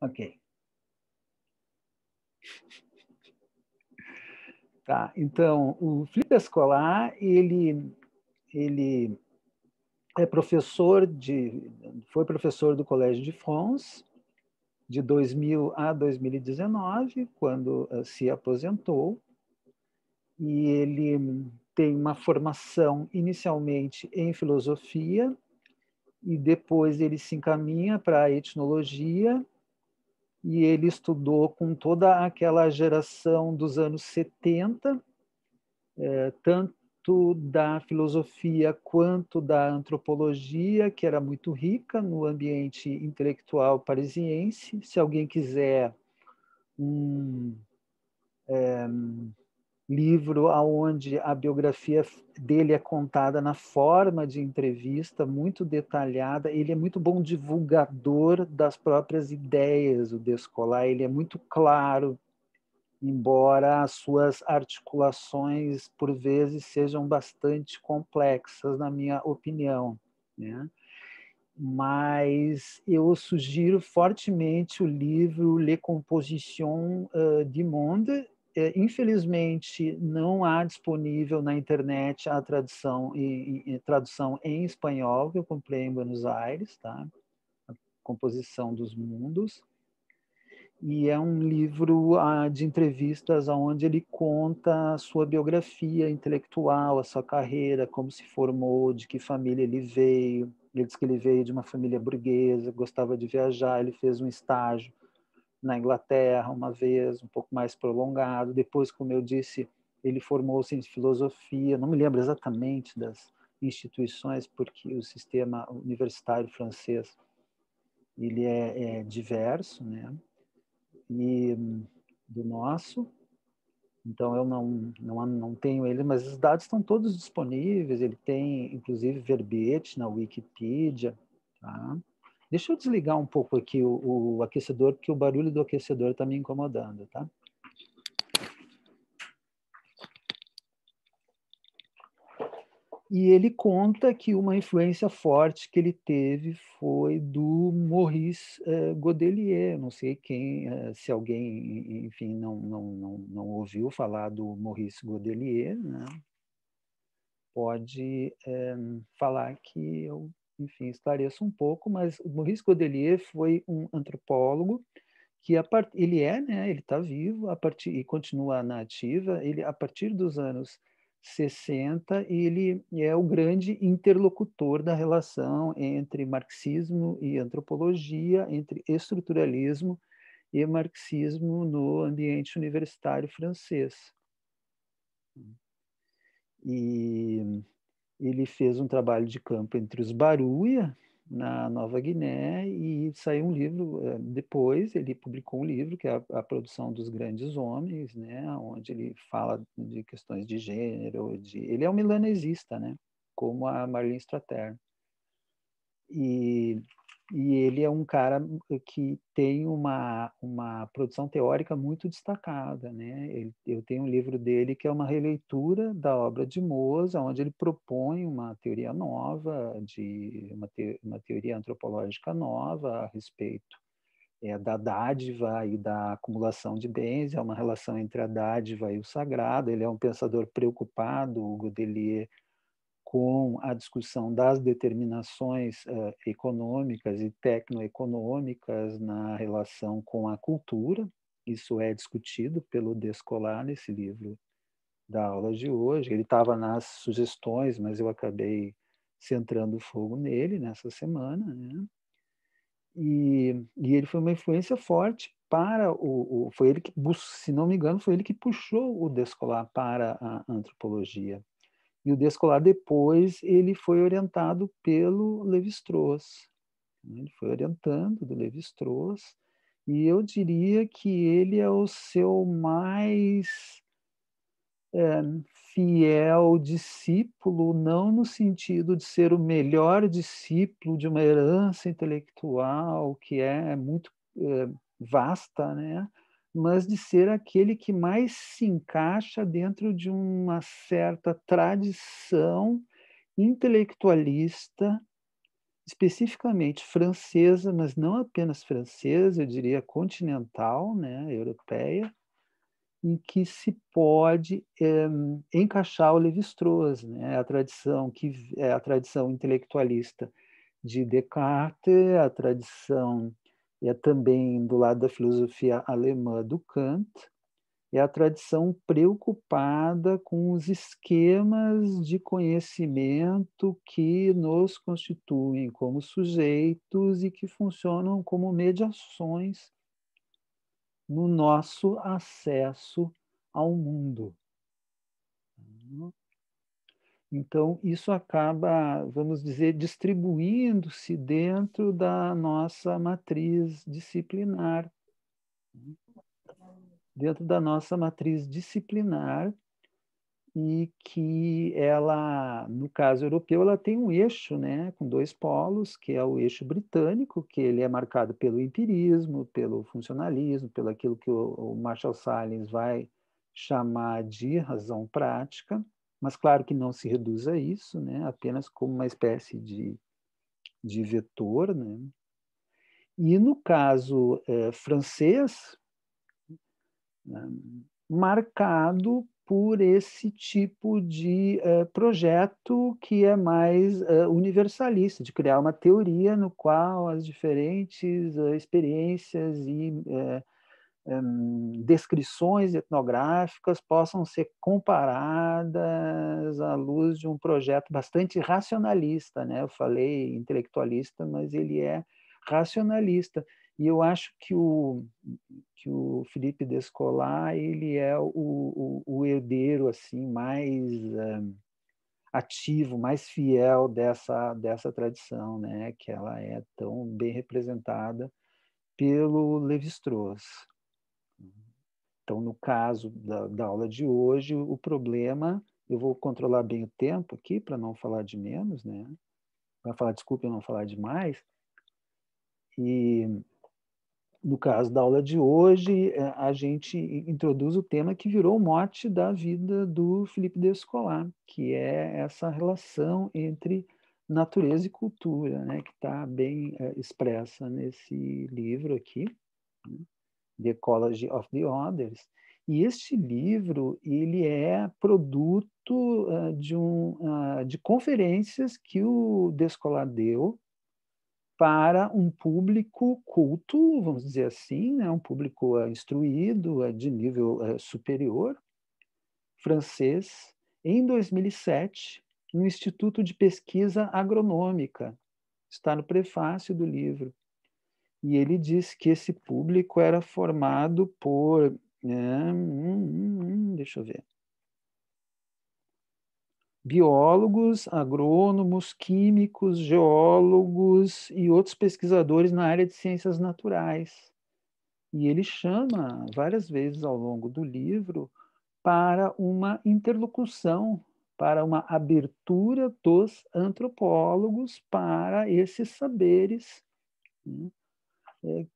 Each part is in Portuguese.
Ok. Tá, então, o Felipe Escolar, ele é foi professor do Collège de France, de 2000 a 2019, quando se aposentou, e ele tem uma formação inicialmente em filosofia, e depois ele se encaminha para a etnologia, e ele estudou com toda aquela geração dos anos 70, tanto da filosofia quanto da antropologia, que era muito rica no ambiente intelectual parisiense. Se alguém quiser um livro onde a biografia dele é contada na forma de entrevista, muito detalhada. Ele é muito bom divulgador das próprias ideias, o Descolar. Ele é muito claro, embora as suas articulações, por vezes, sejam bastante complexas, na minha opinião, né? Mas eu sugiro fortemente o livro Les Compositions du Monde. Infelizmente, não há disponível na internet a tradução em espanhol, que eu comprei em Buenos Aires, tá? A Composição dos Mundos. E é um livro de entrevistas onde ele conta a sua biografia intelectual, a sua carreira, como se formou, de que família ele veio. Ele diz que ele veio de uma família burguesa, gostava de viajar, ele fez um estágio na Inglaterra uma vez, um pouco mais prolongado. Depois, como eu disse, ele formou-se em filosofia, não me lembro exatamente das instituições, porque o sistema universitário francês ele é diverso, né? E do nosso. Então, eu não tenho ele, mas os dados estão todos disponíveis. Ele tem, inclusive, verbete na Wikipedia. Tá? Deixa eu desligar um pouco aqui o aquecedor, porque o barulho do aquecedor está me incomodando. Tá? E ele conta que uma influência forte que ele teve foi do Maurice Godelier. Não sei quem, se alguém, enfim, não ouviu falar do Maurice Godelier, né? Pode falar que eu, enfim, esclareço um pouco, mas o Maurice Godelier foi um antropólogo que ele né, ele está vivo e continua na ativa. Ele, a partir dos anos 60, ele é o grande interlocutor da relação entre marxismo e antropologia, entre estruturalismo e marxismo no ambiente universitário francês. E ele fez um trabalho de campo entre os Baruia, na Nova Guiné, e saiu um livro depois. Ele publicou um livro que é a Produção dos Grandes Homens, né, onde ele fala de questões de gênero. Ele é um milanesista, né, como a Marlene Strater. E ele é um cara que tem uma produção teórica muito destacada, né? Eu tenho um livro dele que é uma releitura da obra de Mozart, onde ele propõe uma teoria nova, uma teoria antropológica nova a respeito da dádiva e da acumulação de bens. É uma relação entre a dádiva e o sagrado. Ele é um pensador preocupado, o Godelier, com a discussão das determinações econômicas e tecnoeconômicas na relação com a cultura. Isso é discutido pelo Descolar nesse livro da aula de hoje. Ele estava nas sugestões, mas eu acabei centrando o fogo nele nessa semana, né? E ele foi uma influência forte para foi ele que, se não me engano, foi ele que puxou o Descolar para a antropologia. E o Descolar depois ele foi orientado pelo Lévi-Strauss. Ele foi orientando do Lévi-Strauss, e eu diria que ele é o seu mais fiel discípulo, não no sentido de ser o melhor discípulo de uma herança intelectual que é muito vasta, né? Mas de ser aquele que mais se encaixa dentro de uma certa tradição intelectualista especificamente francesa, mas não apenas francesa, eu diria continental, né, europeia, em que se pode encaixar o Lévi-Strauss, né, a tradição que é a tradição intelectualista de Descartes, a tradição é também do lado da filosofia alemã do Kant, é a tradição preocupada com os esquemas de conhecimento que nos constituem como sujeitos e que funcionam como mediações no nosso acesso ao mundo. Então, isso acaba, vamos dizer, distribuindo-se dentro da nossa matriz disciplinar. Dentro da nossa matriz disciplinar, e que ela, no caso europeu, ela tem um eixo, né, com dois polos, que é o eixo britânico, que ele é marcado pelo empirismo, pelo funcionalismo, pelo aquilo que o Marshall Sahlins vai chamar de razão prática, mas claro que não se reduz a isso, né, apenas como uma espécie de vetor, né? E no caso francês, né, marcado por esse tipo de projeto que é mais universalista, de criar uma teoria no qual as diferentes experiências e descrições etnográficas possam ser comparadas à luz de um projeto bastante racionalista, né? Eu falei intelectualista, mas ele é racionalista. E eu acho que o Felipe Descolar ele é o herdeiro assim mais ativo, mais fiel dessa tradição, né? Que ela é tão bem representada pelo Lévi-Strauss. Então, no caso da aula de hoje, o problema, eu vou controlar bem o tempo aqui para não falar de menos, né? Para falar, desculpa, eu não falar demais. E no caso da aula de hoje, a gente introduz o tema que virou o mote da vida do Felipe Descolar, que é essa relação entre natureza e cultura, né? Que está bem expressa nesse livro aqui, né? The Ecology of the Others. E este livro ele é produto de conferências que o Descolar deu para um público culto, vamos dizer assim, né? Um público instruído, de nível superior, francês, em 2007, no Instituto de Pesquisa Agronômica. Está no prefácio do livro. E ele disse que esse público era formado por, deixa eu ver, biólogos, agrônomos, químicos, geólogos e outros pesquisadores na área de ciências naturais. E ele chama várias vezes ao longo do livro para uma interlocução, para uma abertura dos antropólogos para esses saberes, né?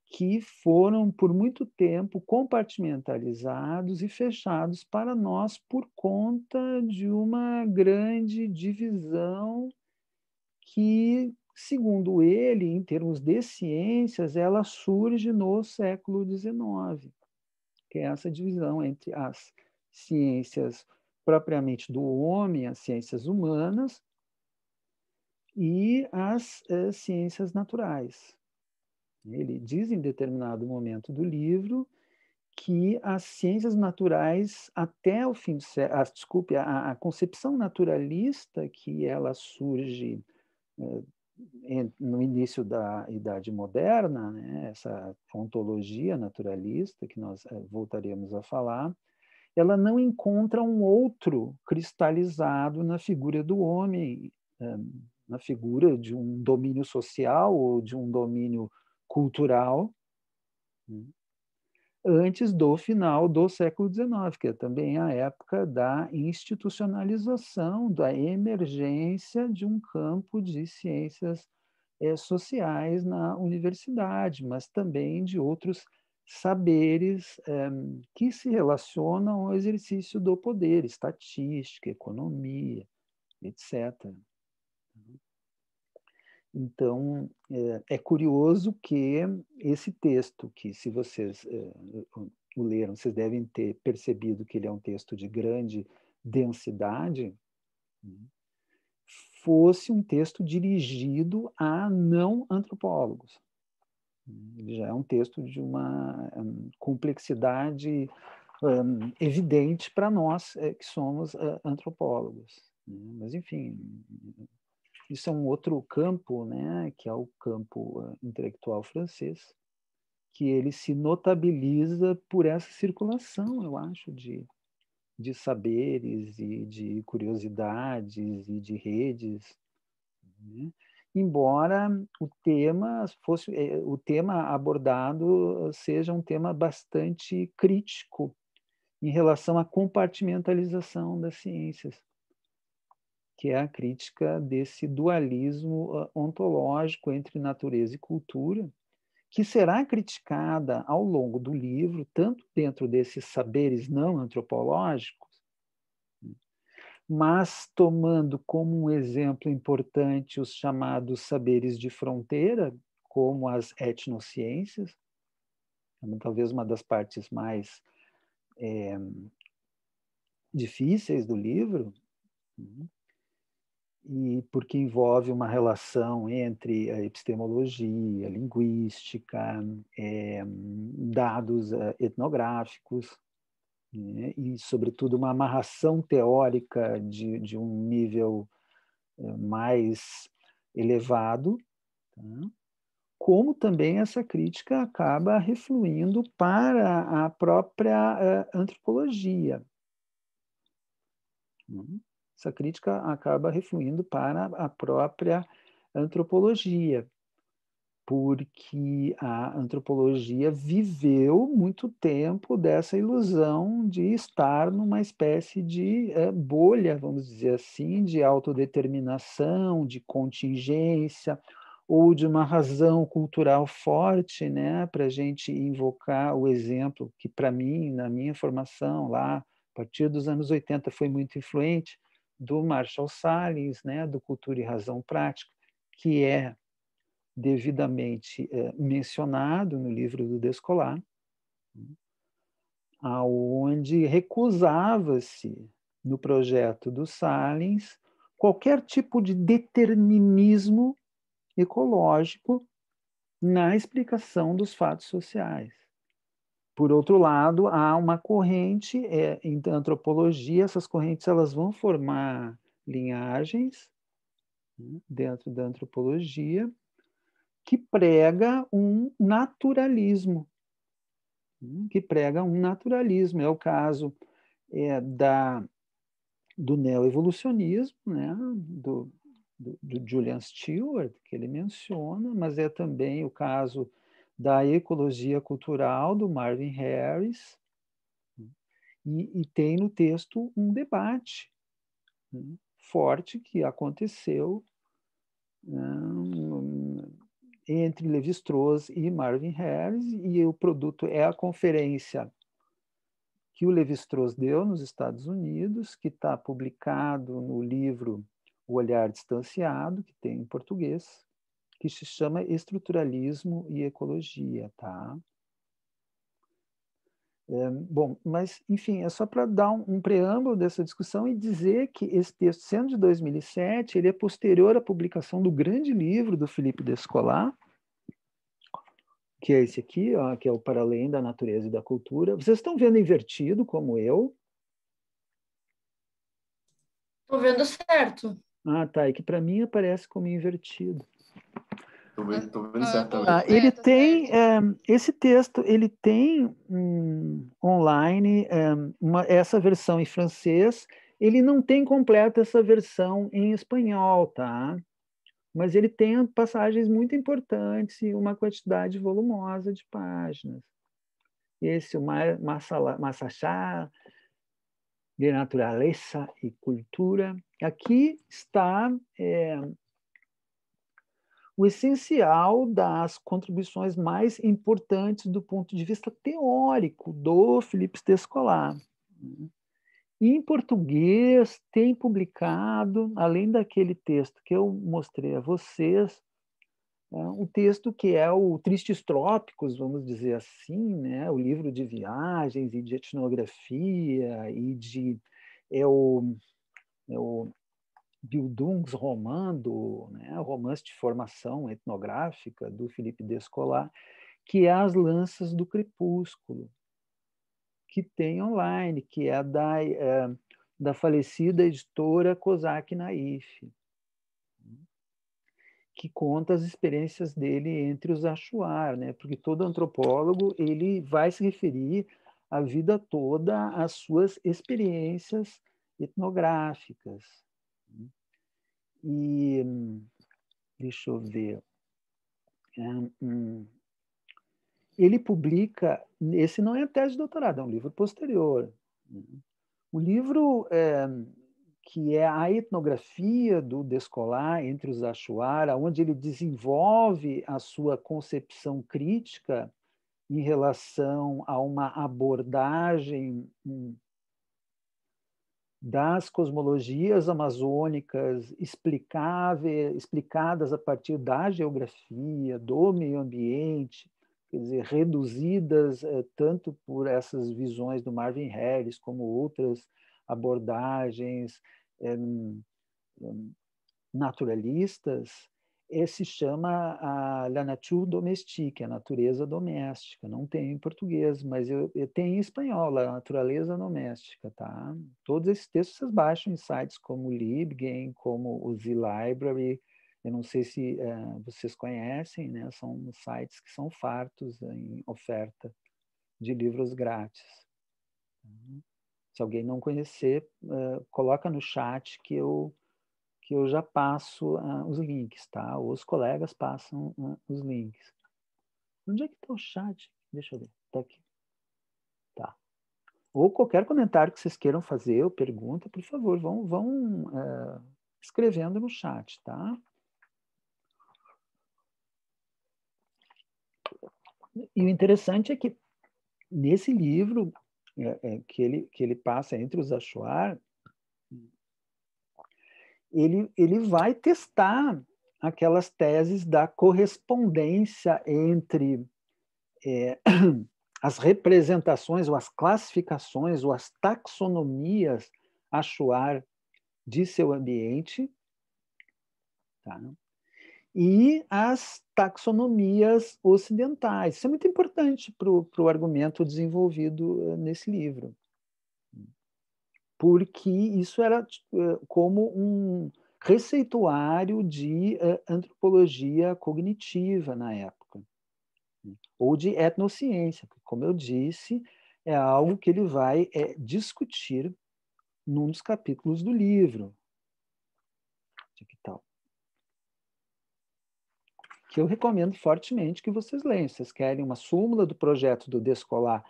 Que foram, por muito tempo, compartimentalizados e fechados para nós por conta de uma grande divisão que, segundo ele, em termos de ciências, ela surge no século XIX, que é essa divisão entre as ciências propriamente do homem, as ciências humanas, e as ciências naturais. Ele diz em determinado momento do livro que as ciências naturais, até o fim do século, desculpe, a concepção naturalista que ela surge no início da Idade Moderna, né, essa ontologia naturalista que nós voltaremos a falar, ela não encontra um outro cristalizado na figura do homem, na figura de um domínio social ou de um domínio cultural, né, antes do final do século XIX, que é também a época da institucionalização, da emergência de um campo de ciências sociais na universidade, mas também de outros saberes que se relacionam ao exercício do poder, estatística, economia, etc. Então, é curioso que esse texto, que se vocês o leram, vocês devem ter percebido que ele é um texto de grande densidade, fosse um texto dirigido a não antropólogos. Ele já é um texto de uma complexidade evidente para nós que somos antropólogos. Mas, enfim, isso é um outro campo, né, que é o campo intelectual francês, que ele se notabiliza por essa circulação, eu acho, de saberes e de curiosidades e de redes, né? Embora o tema abordado seja um tema bastante crítico em relação à compartimentalização das ciências, que é a crítica desse dualismo ontológico entre natureza e cultura, que será criticada ao longo do livro, tanto dentro desses saberes não antropológicos, mas tomando como um exemplo importante os chamados saberes de fronteira, como as etnociências, talvez uma das partes mais difíceis do livro, e porque envolve uma relação entre a epistemologia, a linguística, dados etnográficos, né? E, sobretudo, uma amarração teórica de um nível mais elevado, tá? Como também essa crítica acaba refluindo para a própria antropologia. Essa crítica acaba refluindo para a própria antropologia, porque a antropologia viveu muito tempo dessa ilusão de estar numa espécie de bolha, vamos dizer assim, de autodeterminação, de contingência, ou de uma razão cultural forte, né, para a gente invocar o exemplo que, para mim, na minha formação, lá, a partir dos anos 80, foi muito influente, do Marshall Salins, né, do Cultura e Razão Prática, que é devidamente mencionado no livro do Descolar, aonde recusava-se, no projeto do Salins, qualquer tipo de determinismo ecológico na explicação dos fatos sociais. Por outro lado, há uma corrente em antropologia, essas correntes elas vão formar linhagens, né, dentro da antropologia, que prega um naturalismo. É o caso do neoevolucionismo, né? do Julian Stewart, que ele menciona, mas é também o caso da ecologia cultural, do Marvin Harris, e tem no texto um debate, né, forte que aconteceu, né, entre Lévi-Strauss e Marvin Harris, e o produto é a conferência que o Lévi-Strauss deu nos Estados Unidos, que está publicado no livro O Olhar Distanciado, que tem em português, que se chama Estruturalismo e Ecologia, tá? Bom, mas, enfim, é só para dar um preâmbulo dessa discussão e dizer que esse texto, sendo de 2007, ele é posterior à publicação do grande livro do Philippe Descolar, que é esse aqui, ó, que é o Para Além da Natureza e da Cultura. Vocês estão vendo invertido, como eu? Estou vendo certo. Ah, tá. É que para mim aparece como invertido. Tô vendo certo também. Ele tem esse texto, ele tem online essa versão em francês. Ele não tem completa essa versão em espanhol, tá? Mas ele tem passagens muito importantes e uma quantidade volumosa de páginas. Esse, o Massachá de Natureza e Cultura. Aqui está o essencial das contribuições mais importantes do ponto de vista teórico do Philippe Descolar. E em português tem publicado, além daquele texto que eu mostrei a vocês, um texto que é o Tristes Trópicos, vamos dizer assim, né? O livro de viagens e de etnografia e de é o Bildungsroman, né? O romance de formação etnográfica do Philippe Descola, que é As Lanças do Crepúsculo, que tem online, que é da falecida editora Kozak Naif, que conta as experiências dele entre os Achuar, né? Porque todo antropólogo ele vai se referir a vida toda às suas experiências etnográficas. E deixa eu ver. Ele publica, esse não é a tese de doutorado, é um livro posterior. O livro que é a etnografia do Descola entre os Achuar, onde ele desenvolve a sua concepção crítica em relação a uma abordagem das cosmologias amazônicas explicadas a partir da geografia, do meio ambiente, quer dizer, reduzidas tanto por essas visões do Marvin Harris como outras abordagens naturalistas, se chama La Nature Domestique, a natureza doméstica. Não tem em português, mas eu tenho em espanhol, a natureza doméstica. Tá? Todos esses textos vocês baixam em sites como o LibGain, como o Z-Library. Eu não sei se vocês conhecem, né? São sites que são fartos em oferta de livros grátis. Se alguém não conhecer, coloca no chat que eu já passo os links, tá? Os colegas passam os links. Onde é que está o chat? Deixa eu ver. Está aqui. Tá. Ou qualquer comentário que vocês queiram fazer ou pergunta, por favor, vão escrevendo no chat, tá? E o interessante é que nesse livro que ele passa entre os Achuar, ele vai testar aquelas teses da correspondência entre as representações ou as classificações ou as taxonomias Achuar de seu ambiente, tá? E as taxonomias ocidentais. Isso é muito importante para o argumento desenvolvido nesse livro, porque isso era como um receituário de antropologia cognitiva na época, ou de etnociência, porque, como eu disse, é algo que ele vai discutir num dos capítulos do livro. Que tal? Que eu recomendo fortemente que vocês leiam. Vocês querem uma súmula do projeto do Descola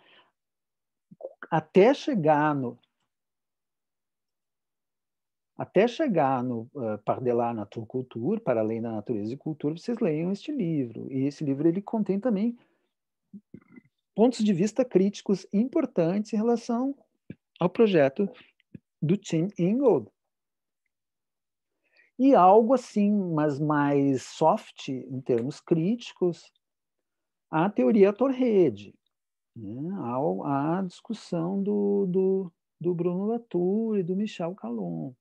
até chegar no Pardelar Nature Culture, Para Além da Natureza e Cultura, vocês leiam este livro. E esse livro ele contém também pontos de vista críticos importantes em relação ao projeto do Tim Ingold. E algo assim, mas mais soft, em termos críticos, a teoria Torrede, né? A discussão do Bruno Latour e do Michel Calon.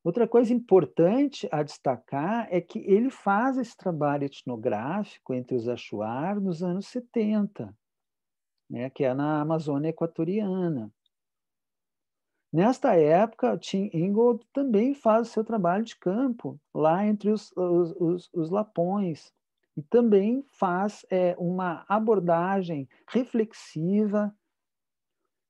Outra coisa importante a destacar é que ele faz esse trabalho etnográfico entre os Achuar nos anos 70, né, que é na Amazônia Equatoriana. Nesta época, Tim Ingold também faz o seu trabalho de campo lá entre os Lapões e também faz uma abordagem reflexiva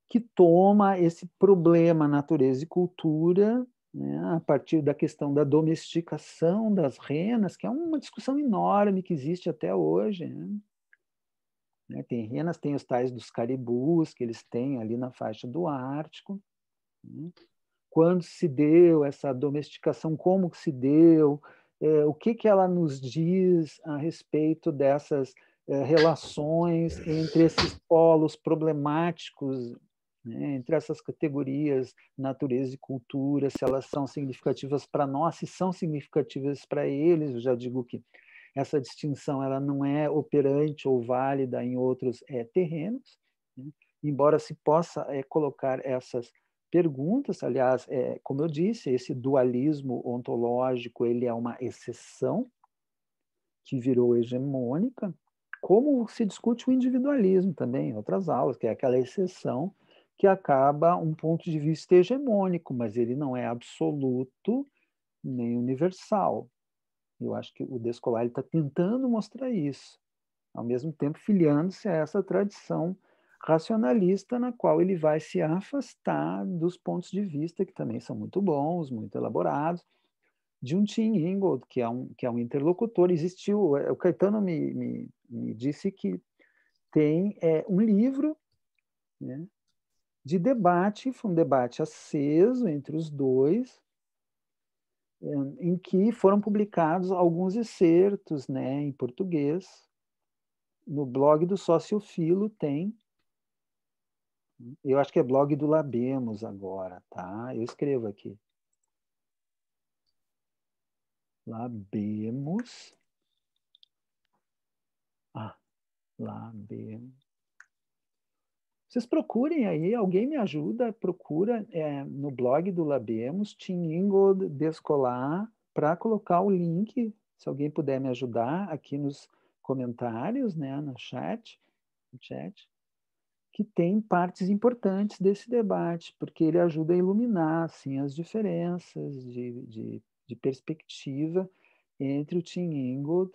que toma esse problema natureza e cultura, né, a partir da questão da domesticação das renas, que é uma discussão enorme que existe até hoje, né? Tem renas, tem os tais dos caribus que eles têm ali na faixa do Ártico. Quando se deu essa domesticação, como que se deu, o que ela nos diz a respeito dessas relações entre esses polos problemáticos né, entre essas categorias, natureza e cultura, se elas são significativas para nós, se são significativas para eles. Eu já digo que essa distinção ela não é operante ou válida em outros terrenos, né? Embora se possa colocar essas perguntas. Aliás, como eu disse, esse dualismo ontológico ele é uma exceção que virou hegemônica, como se discute o individualismo também em outras aulas, que é aquela exceção que acaba um ponto de vista hegemônico, mas ele não é absoluto nem universal. Eu acho que o Descolar está tentando mostrar isso, ao mesmo tempo filiando-se a essa tradição racionalista na qual ele vai se afastar dos pontos de vista que também são muito bons, muito elaborados, de um Tim Ingold, que é um interlocutor. Existiu, o Caetano me disse que tem um livro, né, de debate, foi um debate aceso entre os dois, em que foram publicados alguns excertos, né, em português. No blog do Sociofilo tem. Eu acho que é blog do Labemos agora, tá? Eu escrevo aqui. Labemos. Labemos. Vocês procurem aí, alguém me ajuda, procura no blog do Labemos, Tim Ingold Descolar, para colocar o link, se alguém puder me ajudar, aqui nos comentários, né, no chat, que tem partes importantes desse debate, porque ele ajuda a iluminar assim, as diferenças de perspectiva entre o Tim Ingold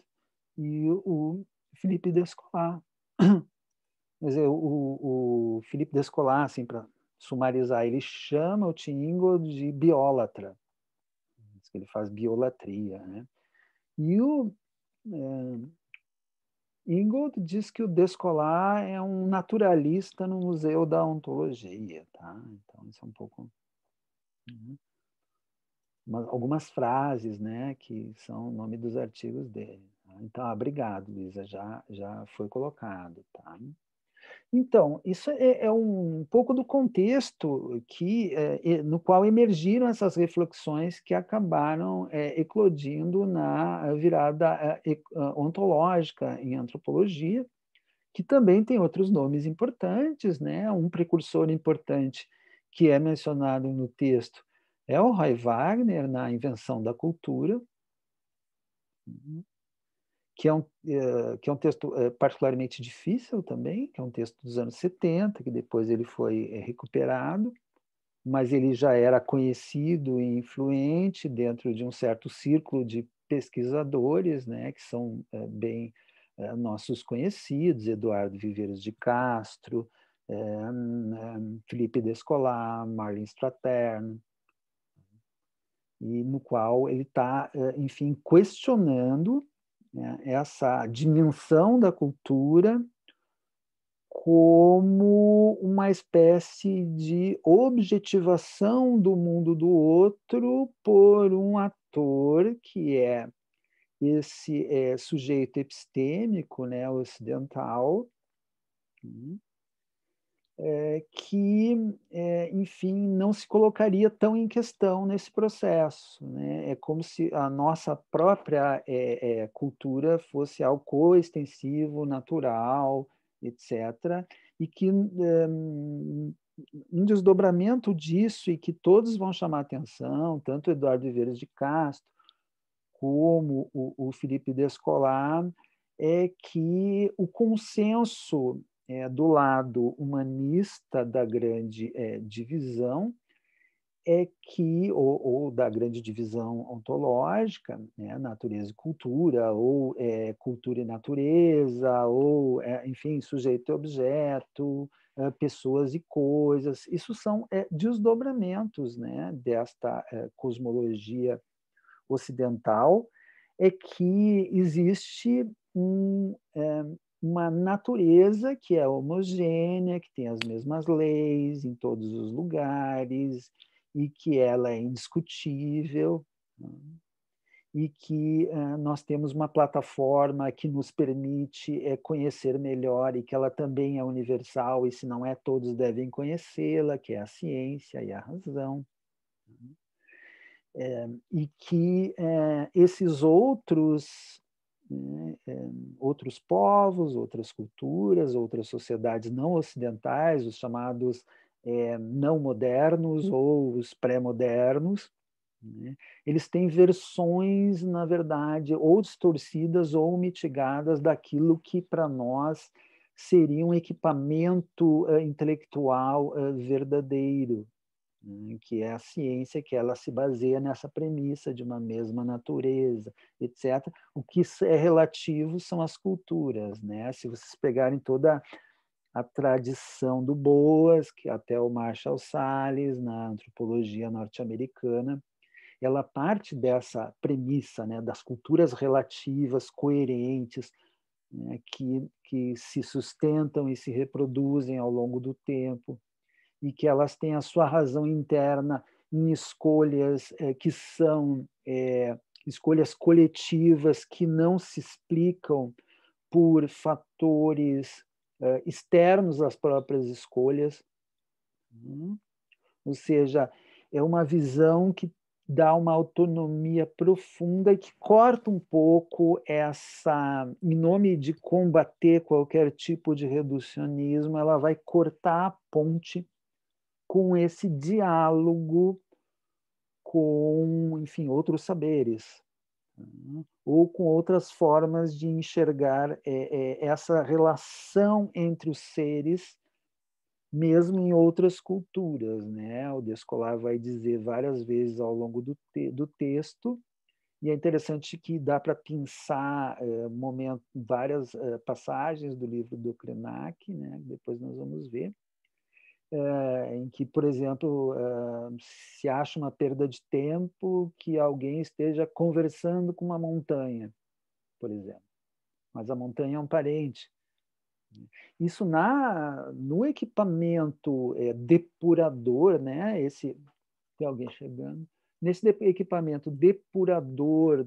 e o Felipe Descolar. Quer dizer, o Felipe Descolar, assim, para sumarizar, ele chama o Tim Ingold de biólatra. Diz que ele faz biolatria, né? E o Ingold diz que o Descolar é um naturalista no Museu da Ontologia, tá? Então, isso é um pouco... algumas frases, né, que são o nome dos artigos dele. Tá? Então, obrigado, Luísa, já foi colocado, tá? Então, isso é um pouco do contexto no qual emergiram essas reflexões que acabaram eclodindo na virada ontológica em antropologia, que também tem outros nomes importantes, né? Um precursor importante que é mencionado no texto é o Roy Wagner, na Invenção da Cultura, que é um texto particularmente difícil também, que é um texto dos anos 70, que depois ele foi recuperado, mas ele já era conhecido e influente dentro de um certo círculo de pesquisadores, né, que são bem nossos conhecidos, Eduardo Viveiros de Castro, Felipe Descolar, Marlin Stratern, e no qual ele está, enfim, questionando, né, essa dimensão da cultura como uma espécie de objetivação do mundo do outro por um ator que é esse sujeito epistêmico, né, ocidental, que, enfim, não se colocaria tão em questão nesse processo, né? É como se a nossa própria cultura fosse algo coextensivo, natural, etc., e que um desdobramento disso e que todos vão chamar atenção, tanto Eduardo Viveiros de Castro como o Felipe Descolar, é que o consenso do lado humanista da grande divisão é que, ou da grande divisão ontológica, né, natureza e cultura, ou cultura e natureza, ou, enfim, sujeito e objeto, pessoas e coisas, isso são desdobramentos, né, desta cosmologia ocidental, é que existe uma natureza que é homogênea, que tem as mesmas leis em todos os lugares e que ela é indiscutível. e que nós temos uma plataforma que nos permite conhecer melhor e que ela também é universal, e se não é, todos devem conhecê-la, que é a ciência e a razão. E que esses outros, outros povos, outras culturas, outras sociedades não ocidentais, os chamados não modernos ou os pré-modernos, eles têm versões, na verdade, ou distorcidas ou mitigadas daquilo que para nós seria um equipamento intelectual verdadeiro, que é a ciência, que ela se baseia nessa premissa de uma mesma natureza, etc. O que é relativo são as culturas, né? Se vocês pegarem toda a tradição do Boas, que até o Marshall Salles, na antropologia norte-americana, ela parte dessa premissa, né, das culturas relativas, coerentes, né, que se sustentam e se reproduzem ao longo do tempo, e que elas têm a sua razão interna em escolhas que são escolhas coletivas, que não se explicam por fatores externos às próprias escolhas. Ou seja, é uma visão que dá uma autonomia profunda e que corta um pouco essa, em nome de combater qualquer tipo de reducionismo, ela vai cortar a ponte com esse diálogo com, enfim, outros saberes, ou com outras formas de enxergar essa relação entre os seres, mesmo em outras culturas, né? O Descolar vai dizer várias vezes ao longo do texto, e é interessante que dá para pensar várias passagens do livro do Krenak, né? Depois nós vamos ver, em que, por exemplo, se acha uma perda de tempo que alguém esteja conversando com uma montanha, por exemplo, mas a montanha é um parente. Isso no equipamento depurador, né? Tem alguém chegando. Nesse equipamento depurador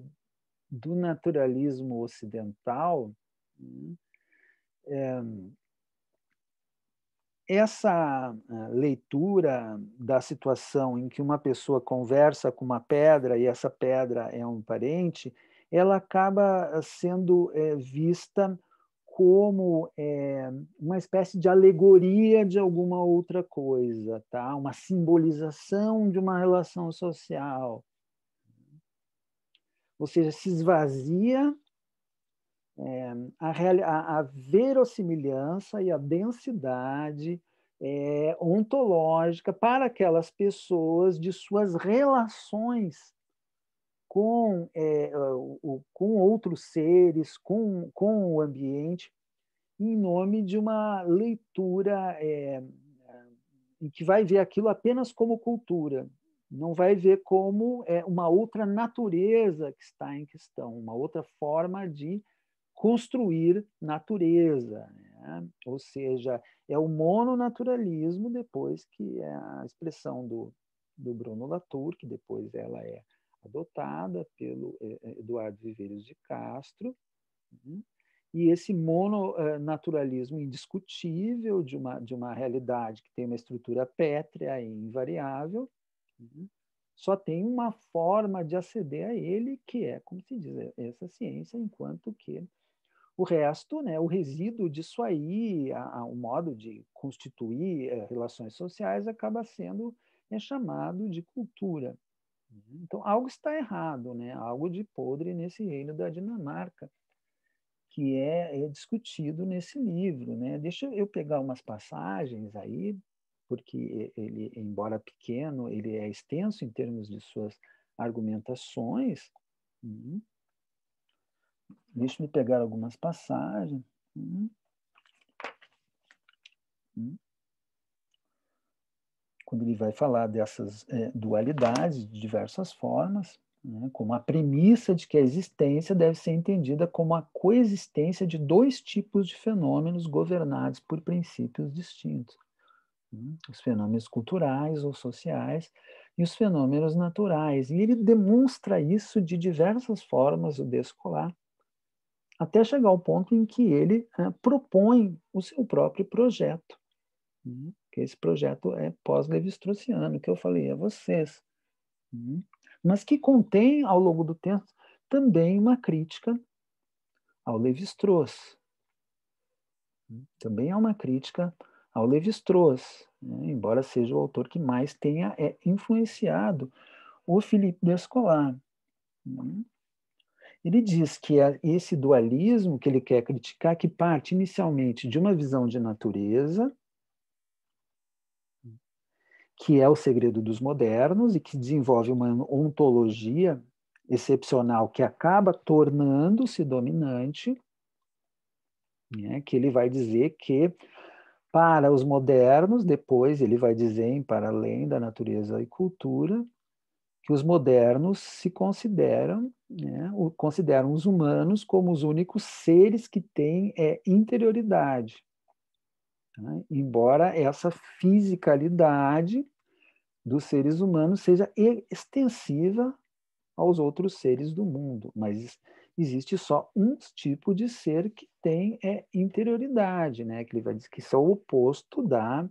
do naturalismo ocidental, essa leitura da situação em que uma pessoa conversa com uma pedra e essa pedra é um parente, ela acaba sendo vista como uma espécie de alegoria de alguma outra coisa, tá? Uma simbolização de uma relação social. Ou seja, se esvazia a verossimilhança e a densidade ontológica para aquelas pessoas de suas relações com outros seres, com o ambiente, em nome de uma leitura em que vai ver aquilo apenas como cultura, não vai ver como uma outra natureza que está em questão, uma outra forma de construir natureza, né? Ou seja, é o mononaturalismo, depois que é a expressão do Bruno Latour, que depois ela é adotada pelo Eduardo Viveiros de Castro, né? E esse mononaturalismo indiscutível de uma realidade que tem uma estrutura pétrea e invariável, né? Só tem uma forma de aceder a ele, que é, como se diz, essa ciência, enquanto que o resto, né, o resíduo disso aí, o modo de constituir relações sociais acaba sendo chamado de cultura. Então, algo está errado, né? Algo de podre nesse reino da Dinamarca, que é discutido nesse livro, né? Deixa eu pegar umas passagens aí, porque ele, embora pequeno, ele é extenso em termos de suas argumentações. Deixa eu pegar algumas passagens. Quando ele vai falar dessas dualidades de diversas formas, né, como a premissa de que a existência deve ser entendida como a coexistência de dois tipos de fenômenos governados por princípios distintos. Os fenômenos culturais ou sociais, e os fenômenos naturais. E ele demonstra isso de diversas formas, o Descolar, até chegar ao ponto em que ele propõe o seu próprio projeto, que esse projeto é pós-levi-straussiano, que eu falei a vocês, mas que contém, ao longo do tempo, também uma crítica ao Levi-Strauss. Também há uma crítica ao Levi-Strauss, embora seja o autor que mais tenha influenciado o Philippe Descolar. Ele diz que esse dualismo que ele quer criticar, que parte inicialmente de uma visão de natureza, que é o segredo dos modernos e que desenvolve uma ontologia excepcional que acaba tornando-se dominante, que ele vai dizer que para os modernos, depois ele vai dizer em Para Além da Natureza e Cultura, que os modernos se consideram, consideram os humanos como os únicos seres que têm interioridade. Embora essa fisicalidade dos seres humanos seja extensiva aos outros seres do mundo, mas existe só um tipo de ser que tem interioridade, que ele vai dizer que isso é o oposto da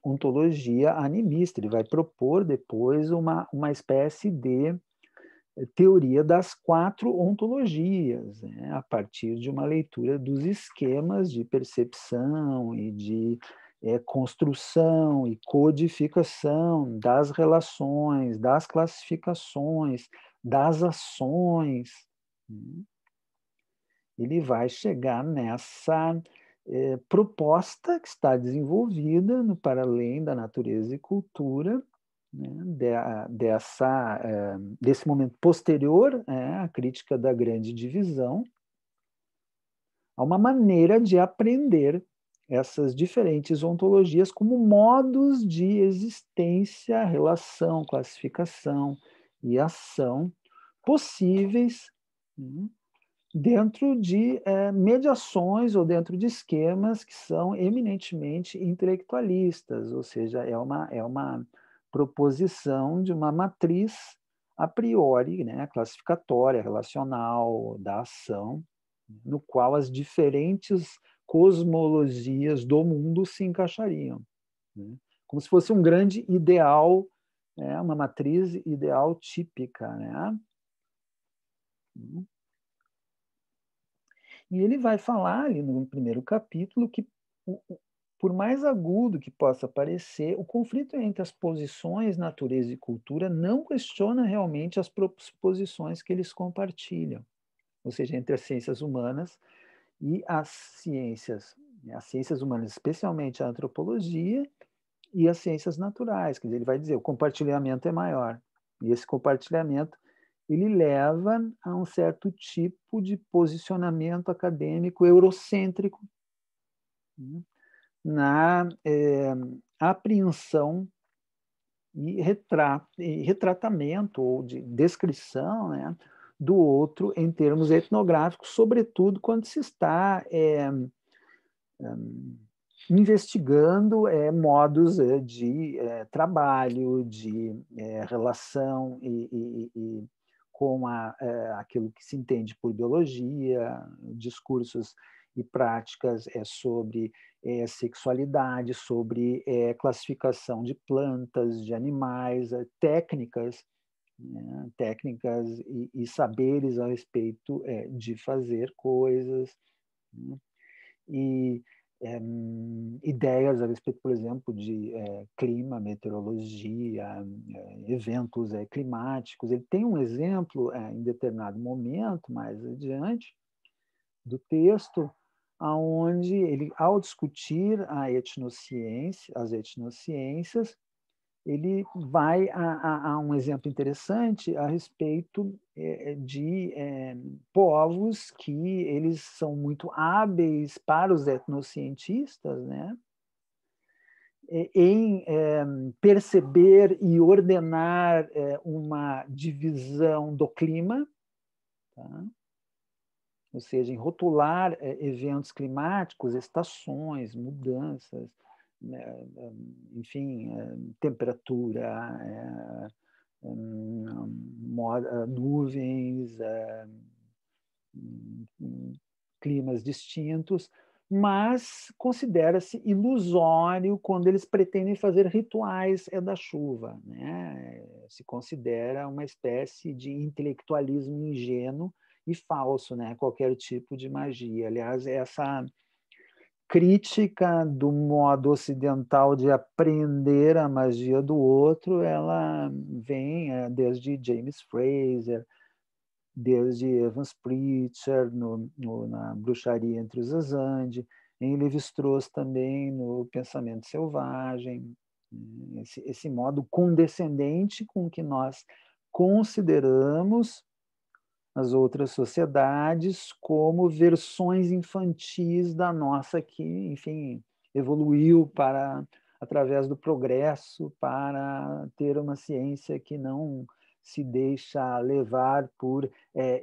ontologia animista. Ele vai propor depois uma espécie de teoria das 4 ontologias, a partir de uma leitura dos esquemas de percepção e de construção e codificação das relações, das classificações, das ações. Ele vai chegar nessa proposta que está desenvolvida no Para Além da Natureza e Cultura, desse momento posterior à crítica da grande divisão, a uma maneira de aprender essas diferentes ontologias como modos de existência, relação, classificação e ação possíveis dentro de mediações ou dentro de esquemas que são eminentemente intelectualistas, ou seja, é uma proposição de uma matriz a priori, classificatória, relacional, da ação, no qual as diferentes cosmologias do mundo se encaixariam. Como se fosse um grande ideal, uma matriz ideal típica. E ele vai falar ali no primeiro capítulo que, por mais agudo que possa parecer, o conflito entre as posições natureza e cultura não questiona realmente as proposições que eles compartilham, ou seja, entre as ciências humanas e as ciências humanas, especialmente a antropologia e as ciências naturais. Quer dizer, ele vai dizer, o compartilhamento é maior. E esse compartilhamento ele leva a um certo tipo de posicionamento acadêmico eurocêntrico na apreensão e retratamento ou de descrição do outro em termos etnográficos, sobretudo quando se está investigando modos de trabalho, de relação e com aquilo que se entende por biologia, discursos e práticas sobre sexualidade, sobre classificação de plantas, de animais, técnicas e saberes a respeito de fazer coisas, e ideias a respeito, por exemplo, de clima, meteorologia, eventos climáticos. Ele tem um exemplo em determinado momento, mais adiante, do texto, onde ele, ao discutir as etnociências, ele vai a um exemplo interessante a respeito de povos que eles são muito hábeis para os etnocientistas, em perceber e ordenar uma divisão do clima, tá? Ou seja, em rotular eventos climáticos, estações, mudanças enfim, temperatura, nuvens, climas distintos, mas considera-se ilusório quando eles pretendem fazer rituais da chuva, né? Se considera uma espécie de intelectualismo ingênuo e falso, né? Qualquer tipo de magia. Aliás, essa crítica do modo ocidental de aprender a magia do outro, ela vem desde James Frazer, desde Evans Pritchard, na Bruxaria entre os Azande, em Lévi-Strauss também, no Pensamento Selvagem, esse modo condescendente com que nós consideramos as outras sociedades como versões infantis da nossa que, enfim, evoluiu através do progresso para ter uma ciência que não se deixa levar por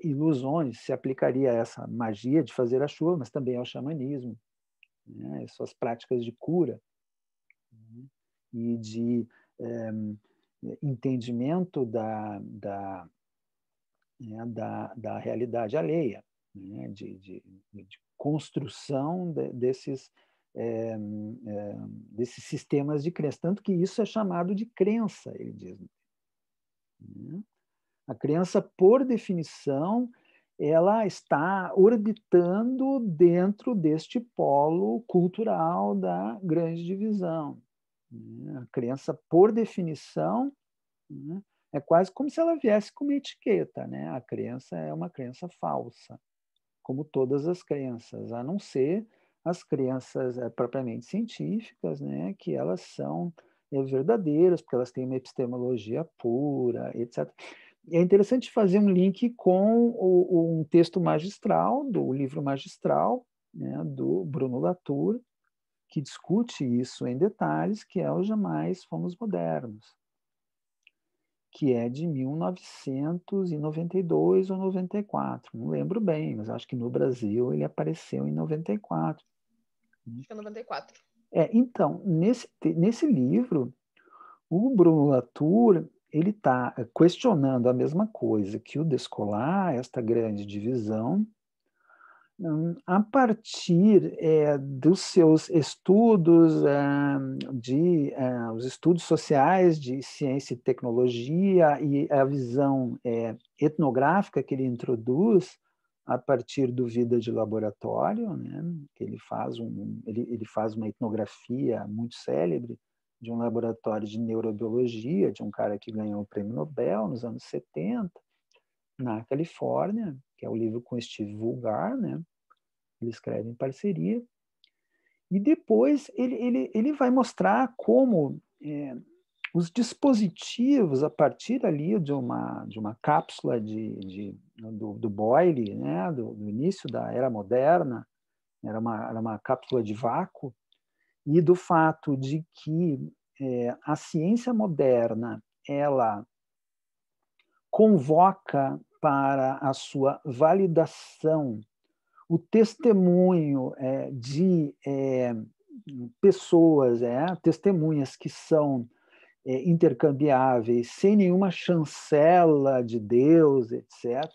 ilusões. Se aplicaria a essa magia de fazer a chuva, mas também ao xamanismo, né? Suas práticas de cura, né? E de entendimento da realidade alheia, né? de construção desses sistemas de crença. Tanto que isso é chamado de crença, ele diz. A crença, por definição, ela está orbitando dentro deste polo cultural da grande divisão. A crença, por definição, é quase como se ela viesse com uma etiqueta, né? A crença é uma crença falsa, como todas as crenças, a não ser as crenças propriamente científicas, né? Que elas são verdadeiras, porque elas têm uma epistemologia pura, etc. É interessante fazer um link com um texto magistral, do livro magistral, né? Do Bruno Latour, que discute isso em detalhes, que é o Jamais Fomos Modernos, que é de 1992 ou 94, não lembro bem, mas acho que no Brasil ele apareceu em 94. Acho que é 94. Então, nesse livro, o Bruno Latour ele está questionando a mesma coisa que o Descolar, esta grande divisão, a partir dos seus estudos, os estudos sociais de ciência e tecnologia e a visão etnográfica que ele introduz a partir do Vida de Laboratório, né? Que ele faz uma etnografia muito célebre de um laboratório de neurobiologia, de um cara que ganhou o prêmio Nobel nos anos 70, na Califórnia, que é o livro com Steve Vulgar, né? Ele escreve em parceria, e depois ele vai mostrar como os dispositivos, a partir ali de uma cápsula do Boyle, né, do início da Era Moderna, era uma cápsula de vácuo, e do fato de que a ciência moderna ela convoca para a sua validação o testemunho de pessoas, testemunhas que são intercambiáveis, sem nenhuma chancela de Deus, etc.,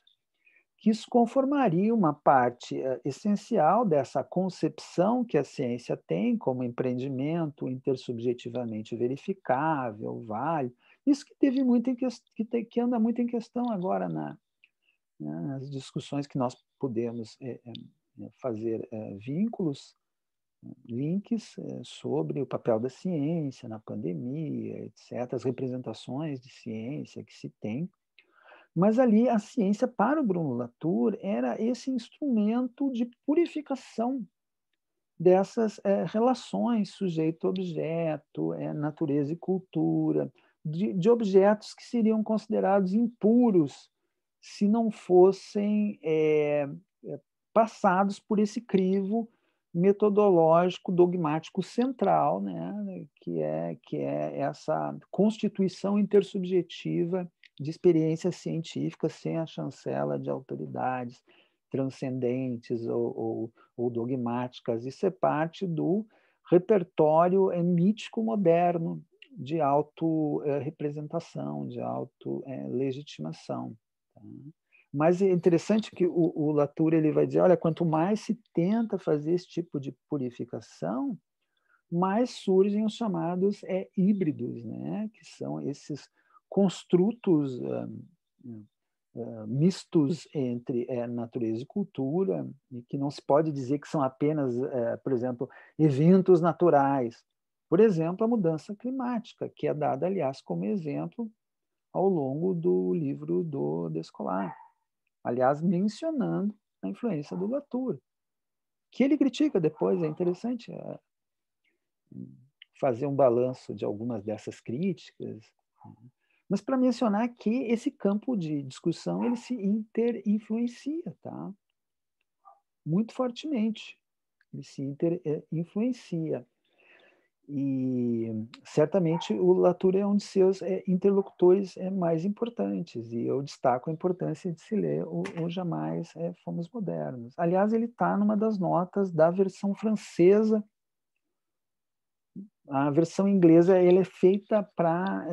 que isso conformaria uma parte essencial dessa concepção que a ciência tem como empreendimento intersubjetivamente verificável, válido. Isso que teve muito que anda muito em questão agora nas discussões que nós podemos fazer vínculos, links sobre o papel da ciência na pandemia, etc., as representações de ciência que se tem. Mas ali a ciência, para o Bruno Latour, era esse instrumento de purificação dessas relações sujeito-objeto, natureza e cultura, de objetos que seriam considerados impuros se não fossem passados por esse crivo metodológico, dogmático central, né, que é essa constituição intersubjetiva de experiências científicas sem a chancela de autoridades transcendentes ou dogmáticas. Isso é parte do repertório mítico moderno de auto-representação, de auto-legitimação. Tá? Mas é interessante que o Latour ele vai dizer, olha, quanto mais se tenta fazer esse tipo de purificação, mais surgem os chamados híbridos, né? Que são esses construtos mistos entre natureza e cultura, e que não se pode dizer que são apenas, por exemplo, eventos naturais. Por exemplo, a mudança climática, que é dada, aliás, como exemplo ao longo do livro do Descolar. Aliás, mencionando a influência do Latour, que ele critica depois, é interessante fazer um balanço de algumas dessas críticas, mas para mencionar que esse campo de discussão ele se interinfluencia, tá? Muito fortemente. Ele se interinfluencia. E certamente o Latour é um de seus interlocutores mais importantes, e eu destaco a importância de se ler o Jamais Fomos Modernos. Aliás, ele está numa das notas da versão francesa. A versão inglesa ele é feita para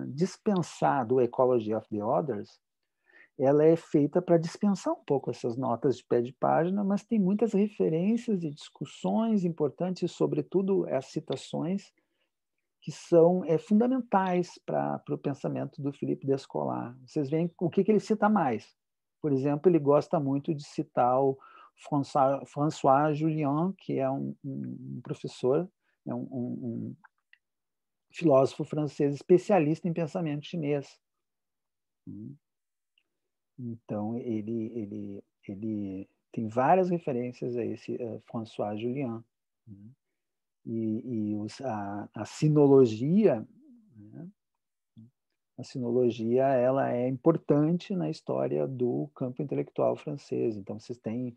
dispensar do Ecology of the Others, ela é feita para dispensar um pouco essas notas de pé de página, mas tem muitas referências e discussões importantes, sobretudo as citações, que são fundamentais para o pensamento do Philippe Descolar. Vocês veem o que ele cita mais. Por exemplo, ele gosta muito de citar o François Julian, que é um professor, um filósofo francês especialista em pensamento chinês. Então, ele tem várias referências a esse François Julian. E a sinologia, né? A sinologia ela é importante na história do campo intelectual francês. Então, vocês têm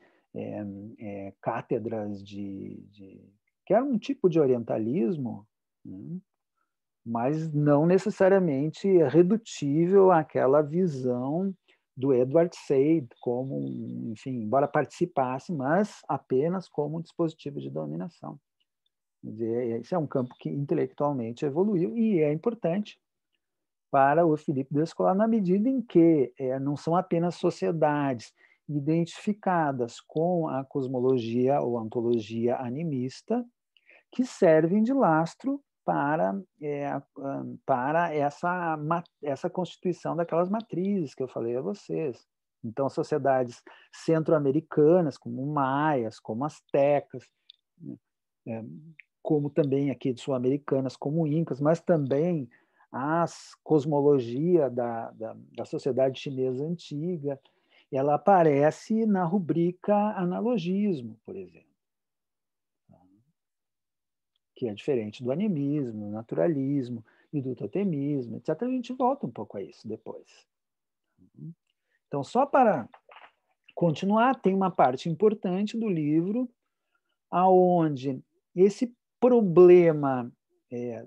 cátedras que era um tipo de orientalismo, né? Mas não necessariamente redutível àquela visão do Edward Said como, enfim, embora participasse, mas apenas como um dispositivo de dominação. Quer dizer, esse é um campo que intelectualmente evoluiu e é importante para o Philippe Descolar na medida em que não são apenas sociedades identificadas com a cosmologia ou ontologia animista que servem de lastro para essa constituição daquelas matrizes que eu falei a vocês. Então, sociedades centro-americanas, como maias, como astecas, como também aqui sul-americanas, como incas, mas também a cosmologia da sociedade chinesa antiga, ela aparece na rubrica analogismo, por exemplo, que é diferente do animismo, do naturalismo e do totemismo, etc. A gente volta um pouco a isso depois. Então, só para continuar, tem uma parte importante do livro aonde esse problema